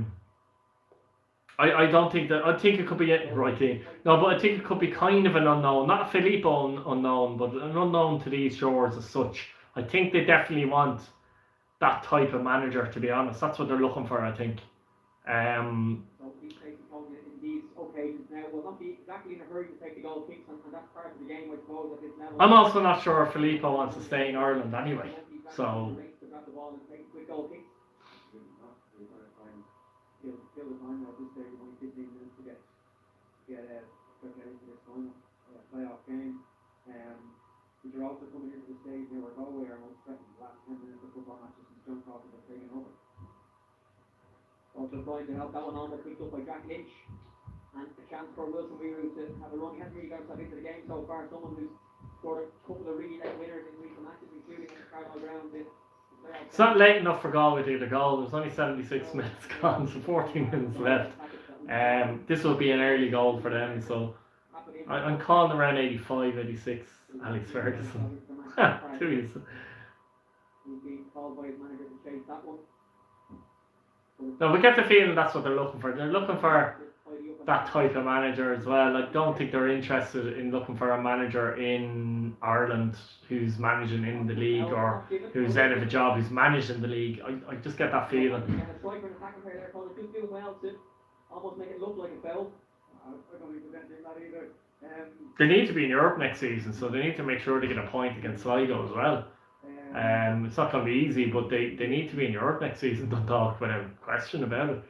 don't think that. I think it could be right in. No, but I think it could be kind of an unknown, not a Filippo unknown, but an unknown to these shores as such. I think they definitely want that type of manager, to be honest. That's what they're looking for, I think. I'm also not sure if Filippo wants to stay in Ireland anyway. So. Playoff game. But you're also coming into the stage here where Galway are most threatened the last 10 minutes of football matches since John Crawford has taken over. Also trying to help that one on, but picked up by Jack Lynch. And a chance for Wilson Weir to have a run. He hasn't really got himself into the game so far. Someone who's scored a couple of really late winners in recent matches, including on the Carlisle ground. It's not late enough for Galway to get a goal. There's only 76 minutes gone, so 14 minutes left. This will be an early goal for them, so I'm calling around 85, 86. Alex Ferguson. Too easy. He's being called by his manager to chase that one. No, we get the feeling that's what they're looking for. They're looking for that type of manager as well. I don't think they're interested in looking for a manager in Ireland who's managing in the league or who's out of a job who's managing the league. I just get that feeling. Almost make it look like a foul. I don't think there's anything like that either. They need to be in Europe next season, so they need to make sure they get a point against Sligo as well. It's not going to be easy, but they need to be in Europe next season, don't talk without question about it.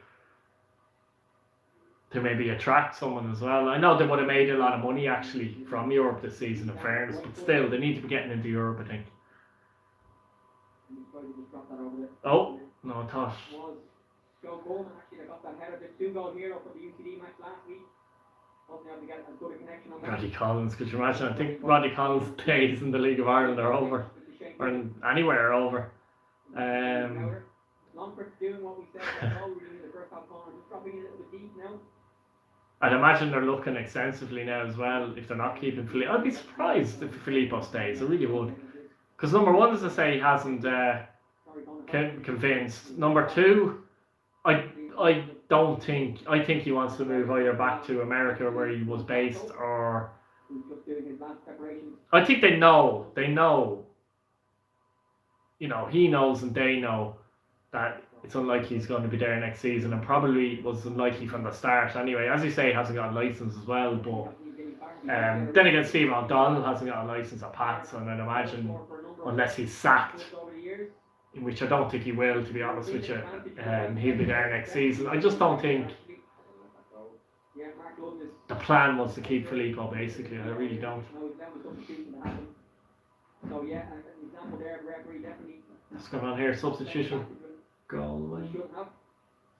To maybe attract someone as well. I know they would have made a lot of money actually from Europe this season, in fairness, but still, they need to be getting into Europe, I think. Oh, no, I thought. Joe Coleman actually got that header. There's 2 goal hero for the UCD match last week. Hopefully I'll get as good a connection on that. Roddy Collins, could you imagine? I think Roddy Collins' days in the League of Ireland are over. Or anywhere over. Longford doing what we said in the first half corner, just dropping in a little bit deep now. I'd imagine they're looking extensively now as well if they're not keeping Filippo. I'd be surprised if Filippo stays, I really would. Because number 1, as I say, he hasn't convinced. Number 2, I don't think. I think he wants to move either back to America where he was based, or I think they know. You know, he knows and they know that it's unlikely he's going to be there next season, and probably was unlikely from the start anyway. As you say, he hasn't got a licence as well, but then again, Stephen O'Donnell hasn't got a licence at Pats, and I'd imagine unless he's sacked, in which I don't think he will, to be honest with you, he'll be there next season. I just don't think the plan was to keep Filippo, basically. I really don't. So yeah, an example there, referee definitely. What's going on here? Substitution. Galway.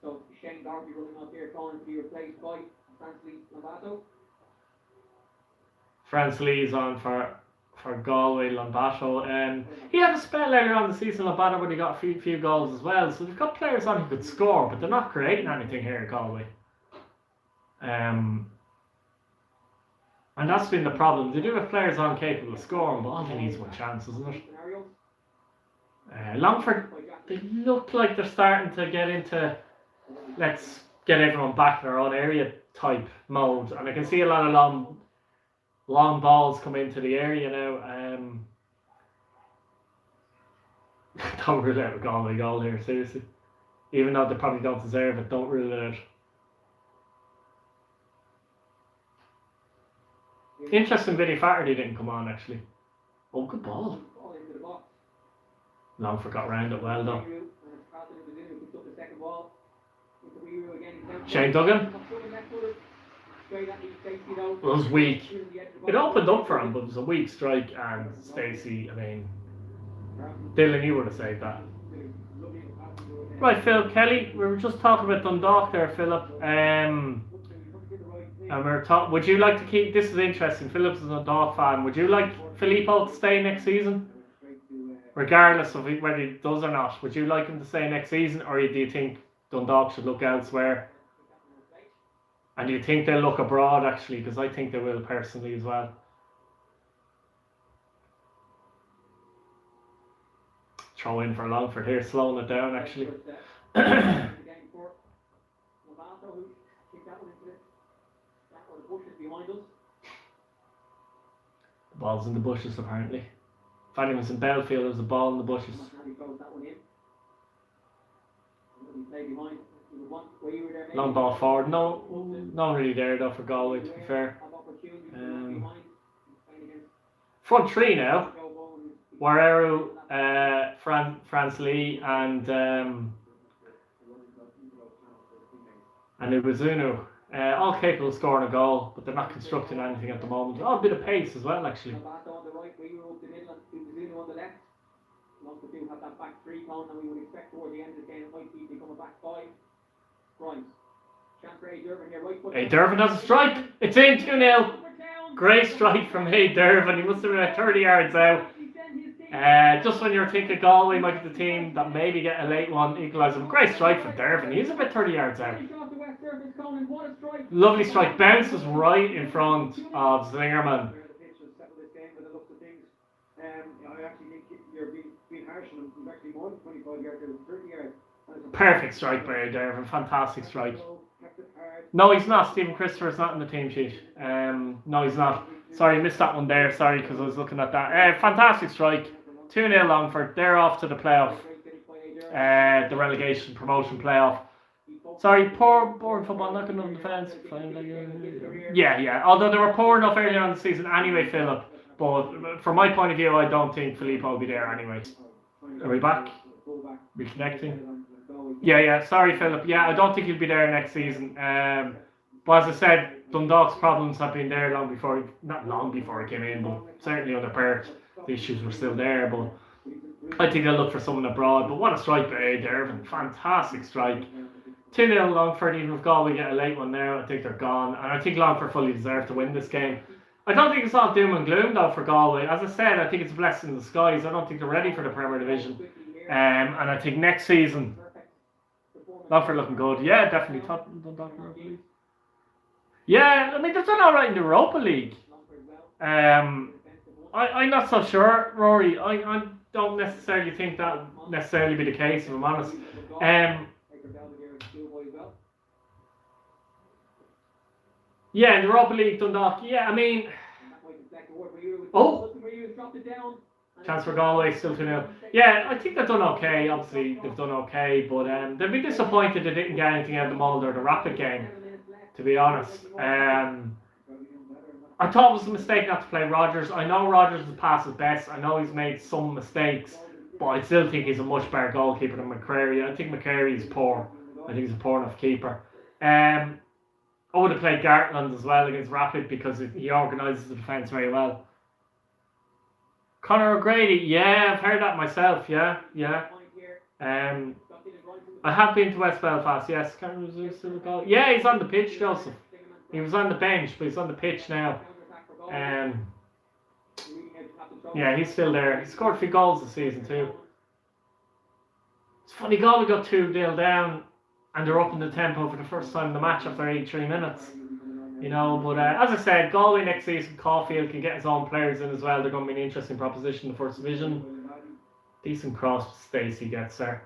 So Shane Darby running out there, calling to be replaced by Francis Lombato. France Lee's on for Galway, Lombato. He had a spell earlier on the season, Lombato, where he got a few goals as well. So they've got players on who could score, but they're not creating anything here at Galway. And that's been the problem. They do have players on capable of scoring, but all they need is one chance, isn't it? Longford, they look like they're starting to get into let's get everyone back in their own area type mode. And I can see a lot of long balls come into the area now. Don't rule out a Galway goal here, seriously. Even though they probably don't deserve it, don't rule it out. Interesting, Vinny Fatterty didn't come on actually. Oh, good ball. Longford got round it well though. Shane Duggan. It was weak. It opened up for him, but it was a weak strike, and Stacey, I mean, Dylan, you would have saved that. Right, Phil Kelly, we were just talking about Dundalk there, Philip. And we're talking, would you like to keep, this is interesting, Philip's a Dundalk fan, would you like Filippo to stay next season? Regardless of whether he does or not, would you like him to stay next season, or do you think Dundalk should look elsewhere? And do you think they'll look abroad actually? Because I think they will personally as well. Throw in for Longford here, slowing it down actually. The ball's in the bushes apparently. If anyone's in Belfield, there's a ball in the bushes. Long ball forward. No, not really there though for Galway, to be fair. Front three now. Wareru, France Lee, and Ubazunu. All capable of scoring a goal, but they're not constructing anything at the moment. Oh, a bit of pace as well, actually. Longford do have that back three cone, and we would expect towards the end of the game it might be become a back five. Right. Chance for A. Dervin here, right foot. A. Dervin has a strike. It's in 2-0. Great strike from A. Dervin. He must have been at 30 yards out. Just when you're thinking Galway might be the team that maybe get a late one, equalise them. Great strike from Dervin. He's about 30 yards out. Lovely strike. Bounces right in front of Zingerman. I actually think you're being harsh on him. He's actually more than 25 yards, 30 yards. Perfect strike by Dervin, fantastic strike. No, he's not. Stephen Christopher's not in the team sheet. No, he's not. Sorry, missed that one there. Sorry, because I was looking at that. Fantastic strike. 2-0 Longford. They're off to the playoff. The relegation promotion playoff. Sorry, poor football, not good enough defence. Yeah. Although they were poor enough earlier on the season anyway, Philip. But from my point of view, I don't think Filippo will be there anyway. Are we back? Reconnecting? Yeah. Sorry, Philip. Yeah, I don't think he'll be there next season. But as I said, Dundalk's problems have been there not long before he came in, but certainly under Bert, the issues were still there. But I think they'll look for someone abroad. But what a strike by Dervin. Fantastic strike. 2-0 Longford, even if Galway get a late one now, I think they're gone. And I think Longford fully deserve to win this game. I don't think it's all doom and gloom though for Galway. As I said, I think it's a blessing in disguise. I don't think they're ready for the Premier Division. And I think next season, Longford looking good. Yeah, definitely. Yeah, I mean, they've done alright in the Europa League. I'm not so sure, Rory. I don't necessarily think that would necessarily be the case, if I'm honest. Yeah, in the Europa League, Dundalk. Yeah, I mean... Oh! Chance for Galway, still 2-0. Yeah, I think they've done okay. Obviously, they've done okay, but they'll be disappointed they didn't get anything out of the Mould or the Rapid game, to be honest. I thought it was a mistake not to play Rodgers. I know Rodgers has passed his best. I know he's made some mistakes, but I still think he's a much better goalkeeper than McCreary. I think McCreary is poor. I think he's a poor enough keeper. I would have played Gartland as well against Rapid because he organises the defence very well. Conor O'Grady, yeah, I've heard that myself, yeah. I have been to West Belfast, yes. Yeah, he's on the pitch, Joseph. He was on the bench, but he's on the pitch now. Yeah, he's still there. He scored 3 goals this season too. It's funny, Galway got 2-0 down and they're up in the tempo for the first time in the match after 83 minutes. But as I said, Galway next season, Caulfield can get his own players in as well. They're going to be an interesting proposition in the First Division. Decent cross Stacey gets there.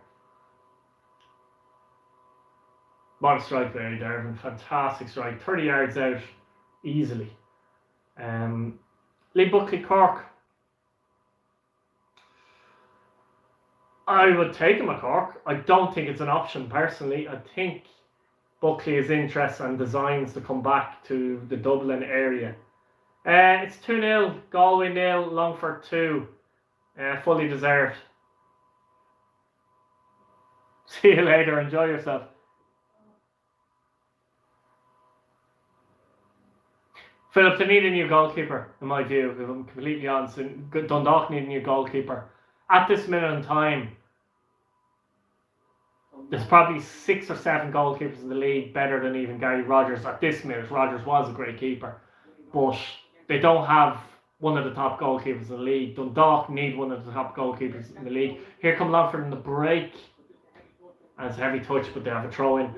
What a strike there, Dervin. Fantastic strike. 30 yards out easily. Lee Buckley, Cork. I would take him at Cork. I don't think it's an option personally. I think Buckley is interested and designs to come back to the Dublin area. It's 2-0, Galway 0, Longford 2. Fully deserved. See you later. Enjoy yourself. Philip, they need a new goalkeeper, in my view, if I'm completely honest. Dundalk need a new goalkeeper. At this minute in time, there's probably 6 or 7 goalkeepers in the league better than even Gary Rogers. At this minute, Rogers was a great keeper, but they don't have one of the top goalkeepers in the league. Dundalk need one of the top goalkeepers in the league. Here come Longford in the break, and it's a heavy touch, but they have a throw in.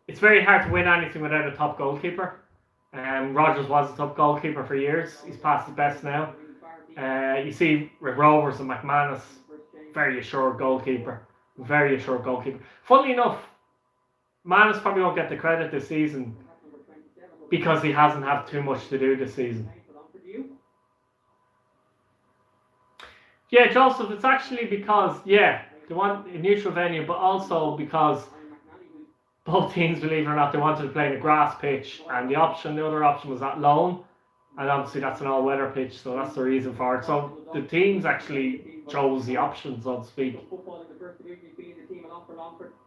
It's very hard to win anything without a top goalkeeper. Rogers was a top goalkeeper for years. He's past his best now. You see Rovers and McManus, very assured goalkeeper. Funnily enough, Manus probably won't get the credit this season because he hasn't had too much to do this season. Yeah, Joseph, it's actually because, they want a neutral venue, but also because both teams, believe it or not, they wanted to play in a grass pitch, and the other option was at loan, and obviously that's an all-weather pitch, so that's the reason for it. So the teams actually chose the option, so to speak.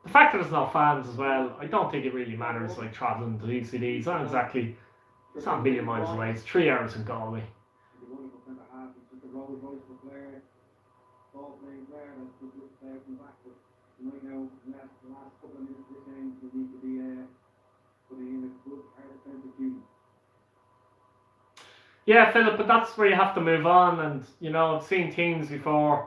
The fact that there's no fans as well, I don't think it really matters, like travelling to the UCD. It's not a million miles away. It's 3 hours in Galway. Yeah, Philip, but that's where you have to move on. And, I've seen teams before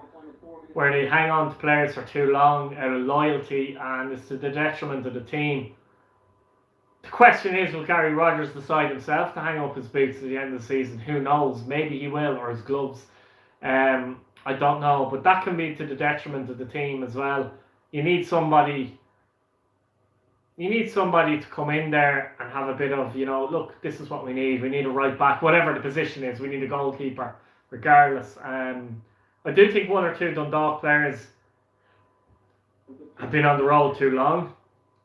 where they hang on to players for too long out of loyalty, and it's to the detriment of the team. The question is, will Gary Rogers decide himself to hang up his boots at the end of the season? Who knows? Maybe he will, or his gloves. I don't know, but that can be to the detriment of the team as well. you need somebody. You need somebody to come in there and have a bit of, look, this is what we need. We need a right back, whatever the position is. We need a goalkeeper, regardless. I do think one or two Dundalk players have been on the road too long,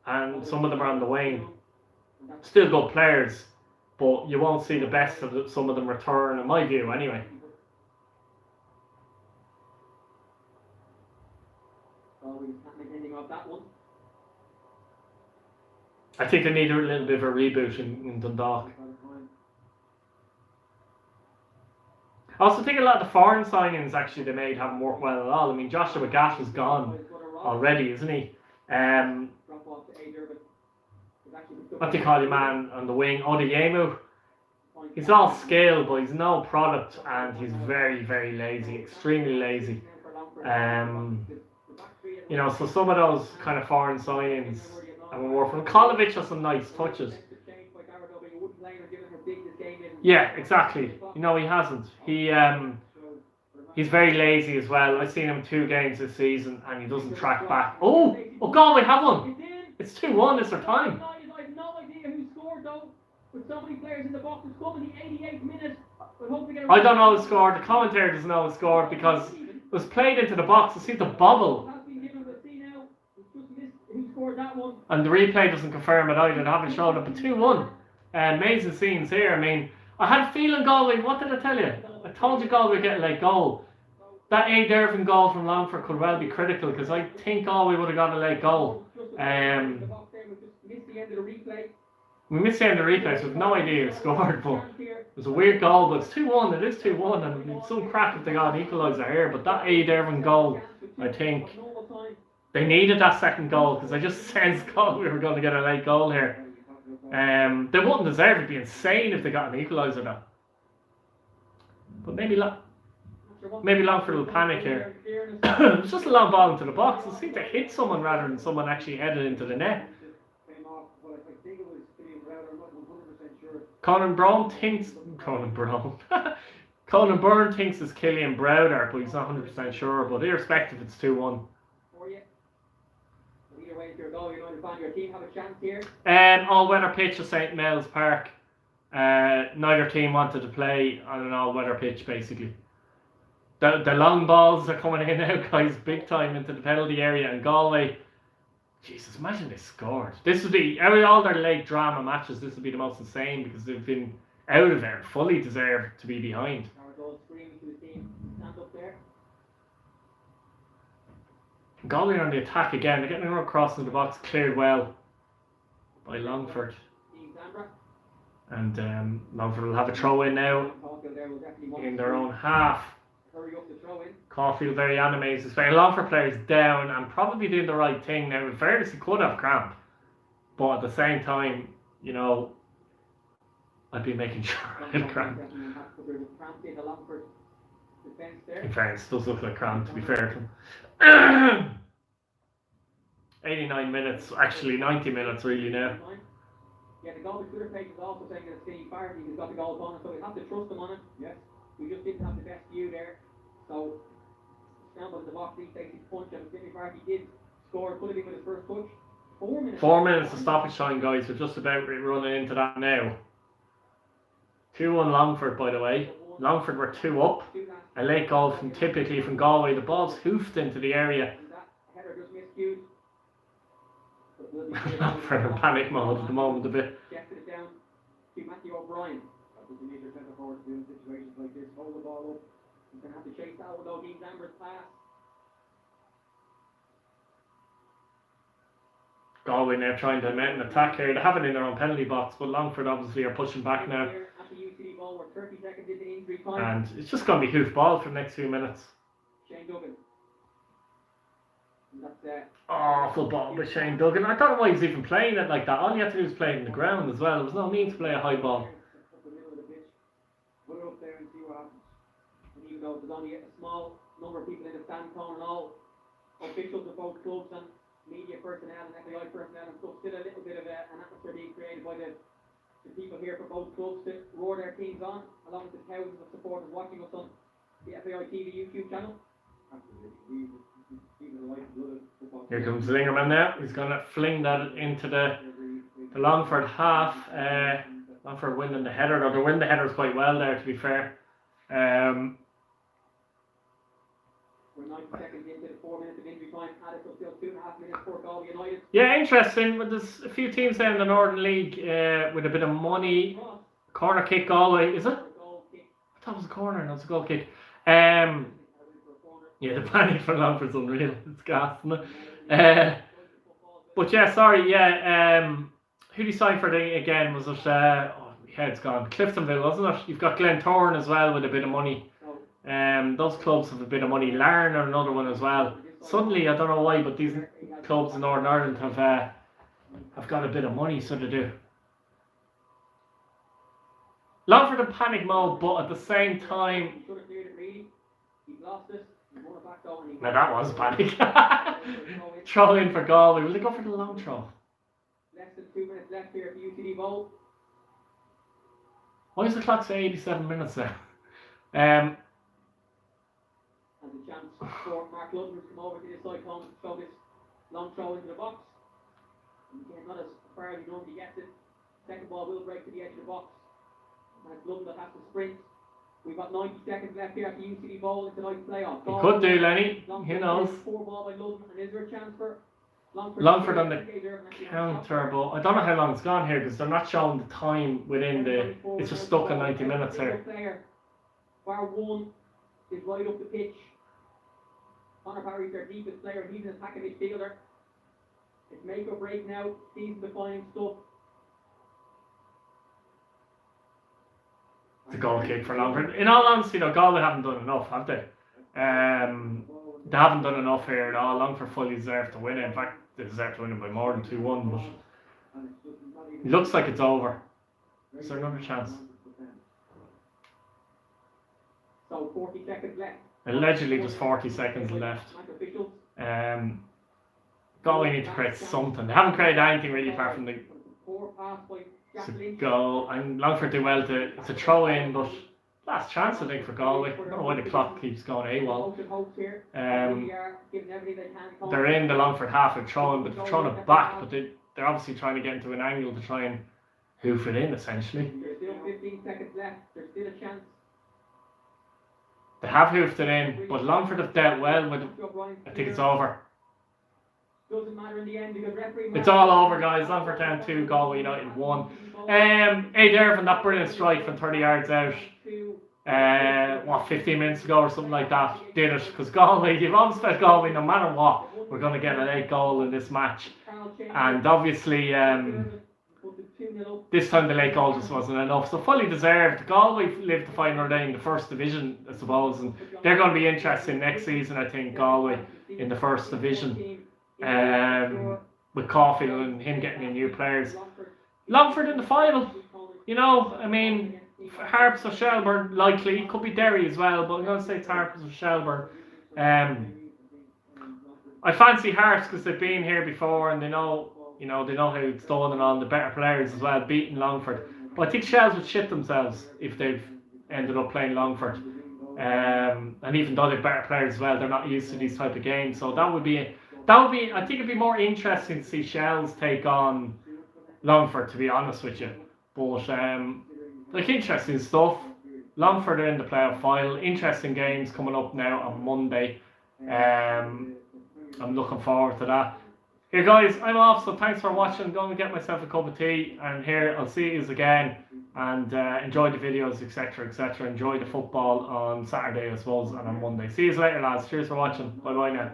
and some of them are on the wane. Still good players, but you won't see the best of some of them return, in my view, anyway. I think they need a little bit of a reboot in Dundalk. I also think a lot of the foreign signings actually they made haven't worked well at all. I mean, Joshua Gaff is gone already, isn't he? What do you call your man on the wing? Odeyemu. He's all skill, but he's no product, and he's very, very lazy, extremely lazy. So some of those kind of foreign signings haven't worked for him. Kolovic has some nice touches. Yeah, exactly. He hasn't. He's very lazy as well. I've seen him 2 games this season, and he doesn't track back. Oh, Galway have one. It's 2-1. It's their time. I have no idea who scored though. With so many players in the box, it's coming the 88th minute. I don't know who scored. The commentator doesn't know who scored because it was played into the box. It seemed to bobble. And the replay doesn't confirm it either. They haven't shown it, but 2-1. Amazing scenes here. I mean, I had a feeling Galway. What did I tell you? I told you Galway would get a late goal. That A. Dervin goal from Longford could well be critical because I think Galway would have got a late goal. We missed the end of the replay, so we have no idea who scored, but it was a weird goal, but it's 2-1, it is 2-1, and it's some crack if they got an equaliser here, but that A. Dervin goal, I think, they needed that second goal, because I just sensed we were going to get a late goal here. They wouldn't deserve it, it'd be insane if they got an equaliser though. But maybe Longford will panic here. It's just a long ball into the box, it seemed to hit someone rather than someone actually headed into the net. Conan Byrne thinks it's Killian Browder, but he's not 100% sure. But irrespective, it's 2-1. All-weather pitch at St. Mel's Park. Neither team wanted to play on an all-weather pitch, basically. The long balls are coming in now, guys, big time into the penalty area, and Galway. Jesus, imagine they scored. This would be, out of all their late drama matches, this would be the most insane because they've been out of there, fully deserved to be behind. Galway on the attack again. They're getting another cross in the box, cleared well by Longford. And Longford will have a throw in now in their own half. Caulfield very animated. His Longford players down and probably doing the right thing. Now, in fairness, he could have cramp, but at the same time, I'd be making sure I had cramp. In fairness, it does look like cramp, to be fair to him. 89 minutes, actually 90 minutes really now. Yeah, the goal Twitter page is also saying that it's Skinny Farty who's got the goal bonus, so we have to trust him on it. Yes. We just didn't have the best view there. So, scrambled in the box, he takes his punch, and Skinny Farty did score, could have been with his first touch. 4 minutes. 4 minutes to stoppage time, guys. We're just about running into that now. 2-1 Longford, by the way. Longford were 2 up. A late goal typically from Galway. The ball's hoofed into the area. Longford in panic mode at the moment a bit. Galway now trying to mount an attack here. They have it in their own penalty box, but Longford obviously are pushing back now. And it's just going to be hoof ball for the next few minutes. Awful ball by Shane Duggan. I don't know why he's even playing it like that. All you have to do is play it in the ground as well. There was no need to play a high ball. Even though there's only a small number of people in the stand calling all officials of both clubs and media personnel and FAI personnel and stuff, still a little bit of an atmosphere being created by the people here for both clubs to roar their teams on, along with the thousands of supporters watching us on the FAI TV YouTube channel. Absolutely. Even the life blood of football Here comes Lingerman now. He's going to fling that into the Longford half. Longford winning the header, though. They're winning the headers quite well there, to be fair. We're 90 seconds into the 4 minutes of injury time. Added up till 2.5 minutes for Galway United. Yeah, interesting. But there's a few teams there in the Northern League with a bit of money. Corner kick, Galway, is it? I thought it was a corner, no, it's a goal kick. Yeah, the panic for Longford's unreal. It's gas, isn't it? But yeah, sorry, yeah. Who did you sign for the again? Was it? My head's gone. Cliftonville, wasn't it? You've got Glentoran as well with a bit of money. Those clubs have a bit of money. Larne are another one as well. Suddenly, I don't know why, but these clubs in Northern Ireland have got a bit of money, so they do. Longford in panic mode, but at the same time. Now that was panic. Throw in for Galway. Will they go for the long throw? Less than 2 minutes left here for UCD Bowl. Why is the clock say 87 minutes now? And the chance for Mark Ludwig to come over to this side to throw this long throw into the box. And again, not as far as he normally gets it. Second ball will break to the edge of the box. And it's Ludwig that has to sprint. We've got 90 seconds left here at the UCD Bowl in tonight's playoff. He could do, Lenny. Who knows? 4 ball by Ludwig, and is there a chance for Longford on the counter, but I don't know how long it's gone here because they're not showing the time within the. It's just stuck in 90 minutes here. Bar 1 is right up the pitch. Conor Parry's their deepest player. He's an attacking midfielder. It's make or break now. Season defining stuff. It's a goal kick for Longford. In all honesty, though, Galway haven't done enough, have they? They haven't done enough here at all. Longford fully deserve to win it. In fact, they deserve to win it by more than 2-1. But it looks like it's over. Is there another chance? So 40 seconds left. Allegedly, just 40 seconds left. Galway need to create something. They haven't created anything really apart from the goal. And Longford do well to throw in, but last chance I think for Galway. I don't know why the clock keeps going AWOL. They're in the Longford half of throwing, but they're throwing it back. But they're obviously trying to get into an angle to try and hoof it in, essentially. There's still 15 seconds left. There's still a chance. They have hoofed it in, but Longford have dealt well with it. I think it's over. Doesn't matter in the end because referee. It's all over, guys. Longford down 2, Galway United 1. Aid Irvin, that brilliant strike from 30 yards out. 15 minutes ago or something like that, did it. Because Galway, you've always felt Galway, no matter what, we're going to get a late goal in this match. And obviously, this time the late goal just wasn't enough. So fully deserved. Galway lived the final day in the first division, I suppose. And they're going to be interesting next season, I think, Galway in the first division. With Caulfield and him getting in new players. Longford in the final. You know, I mean, Harps or Shelburne, likely. Could be Derry as well, but I'm going to say it's Harps or Shelburne. I fancy Harps because they've been here before and they know how it's done and all the better players as well, beating Longford. But I think Shells would shit themselves if they've ended up playing Longford. And even though they're better players as well, they're not used to these type of games. So that would be. I think it'd be more interesting to see Shells take on Longford, to be honest with you. But interesting stuff. Longford are in the playoff final. Interesting games coming up now on Monday. I'm looking forward to that. Here guys, I'm off, so thanks for watching. I'm going to get myself a cup of tea, and here I'll see you again. And enjoy the videos, etc, etc. Enjoy the football on Saturday, I suppose, and on Monday. See you later, lads. Cheers for watching. Bye bye now.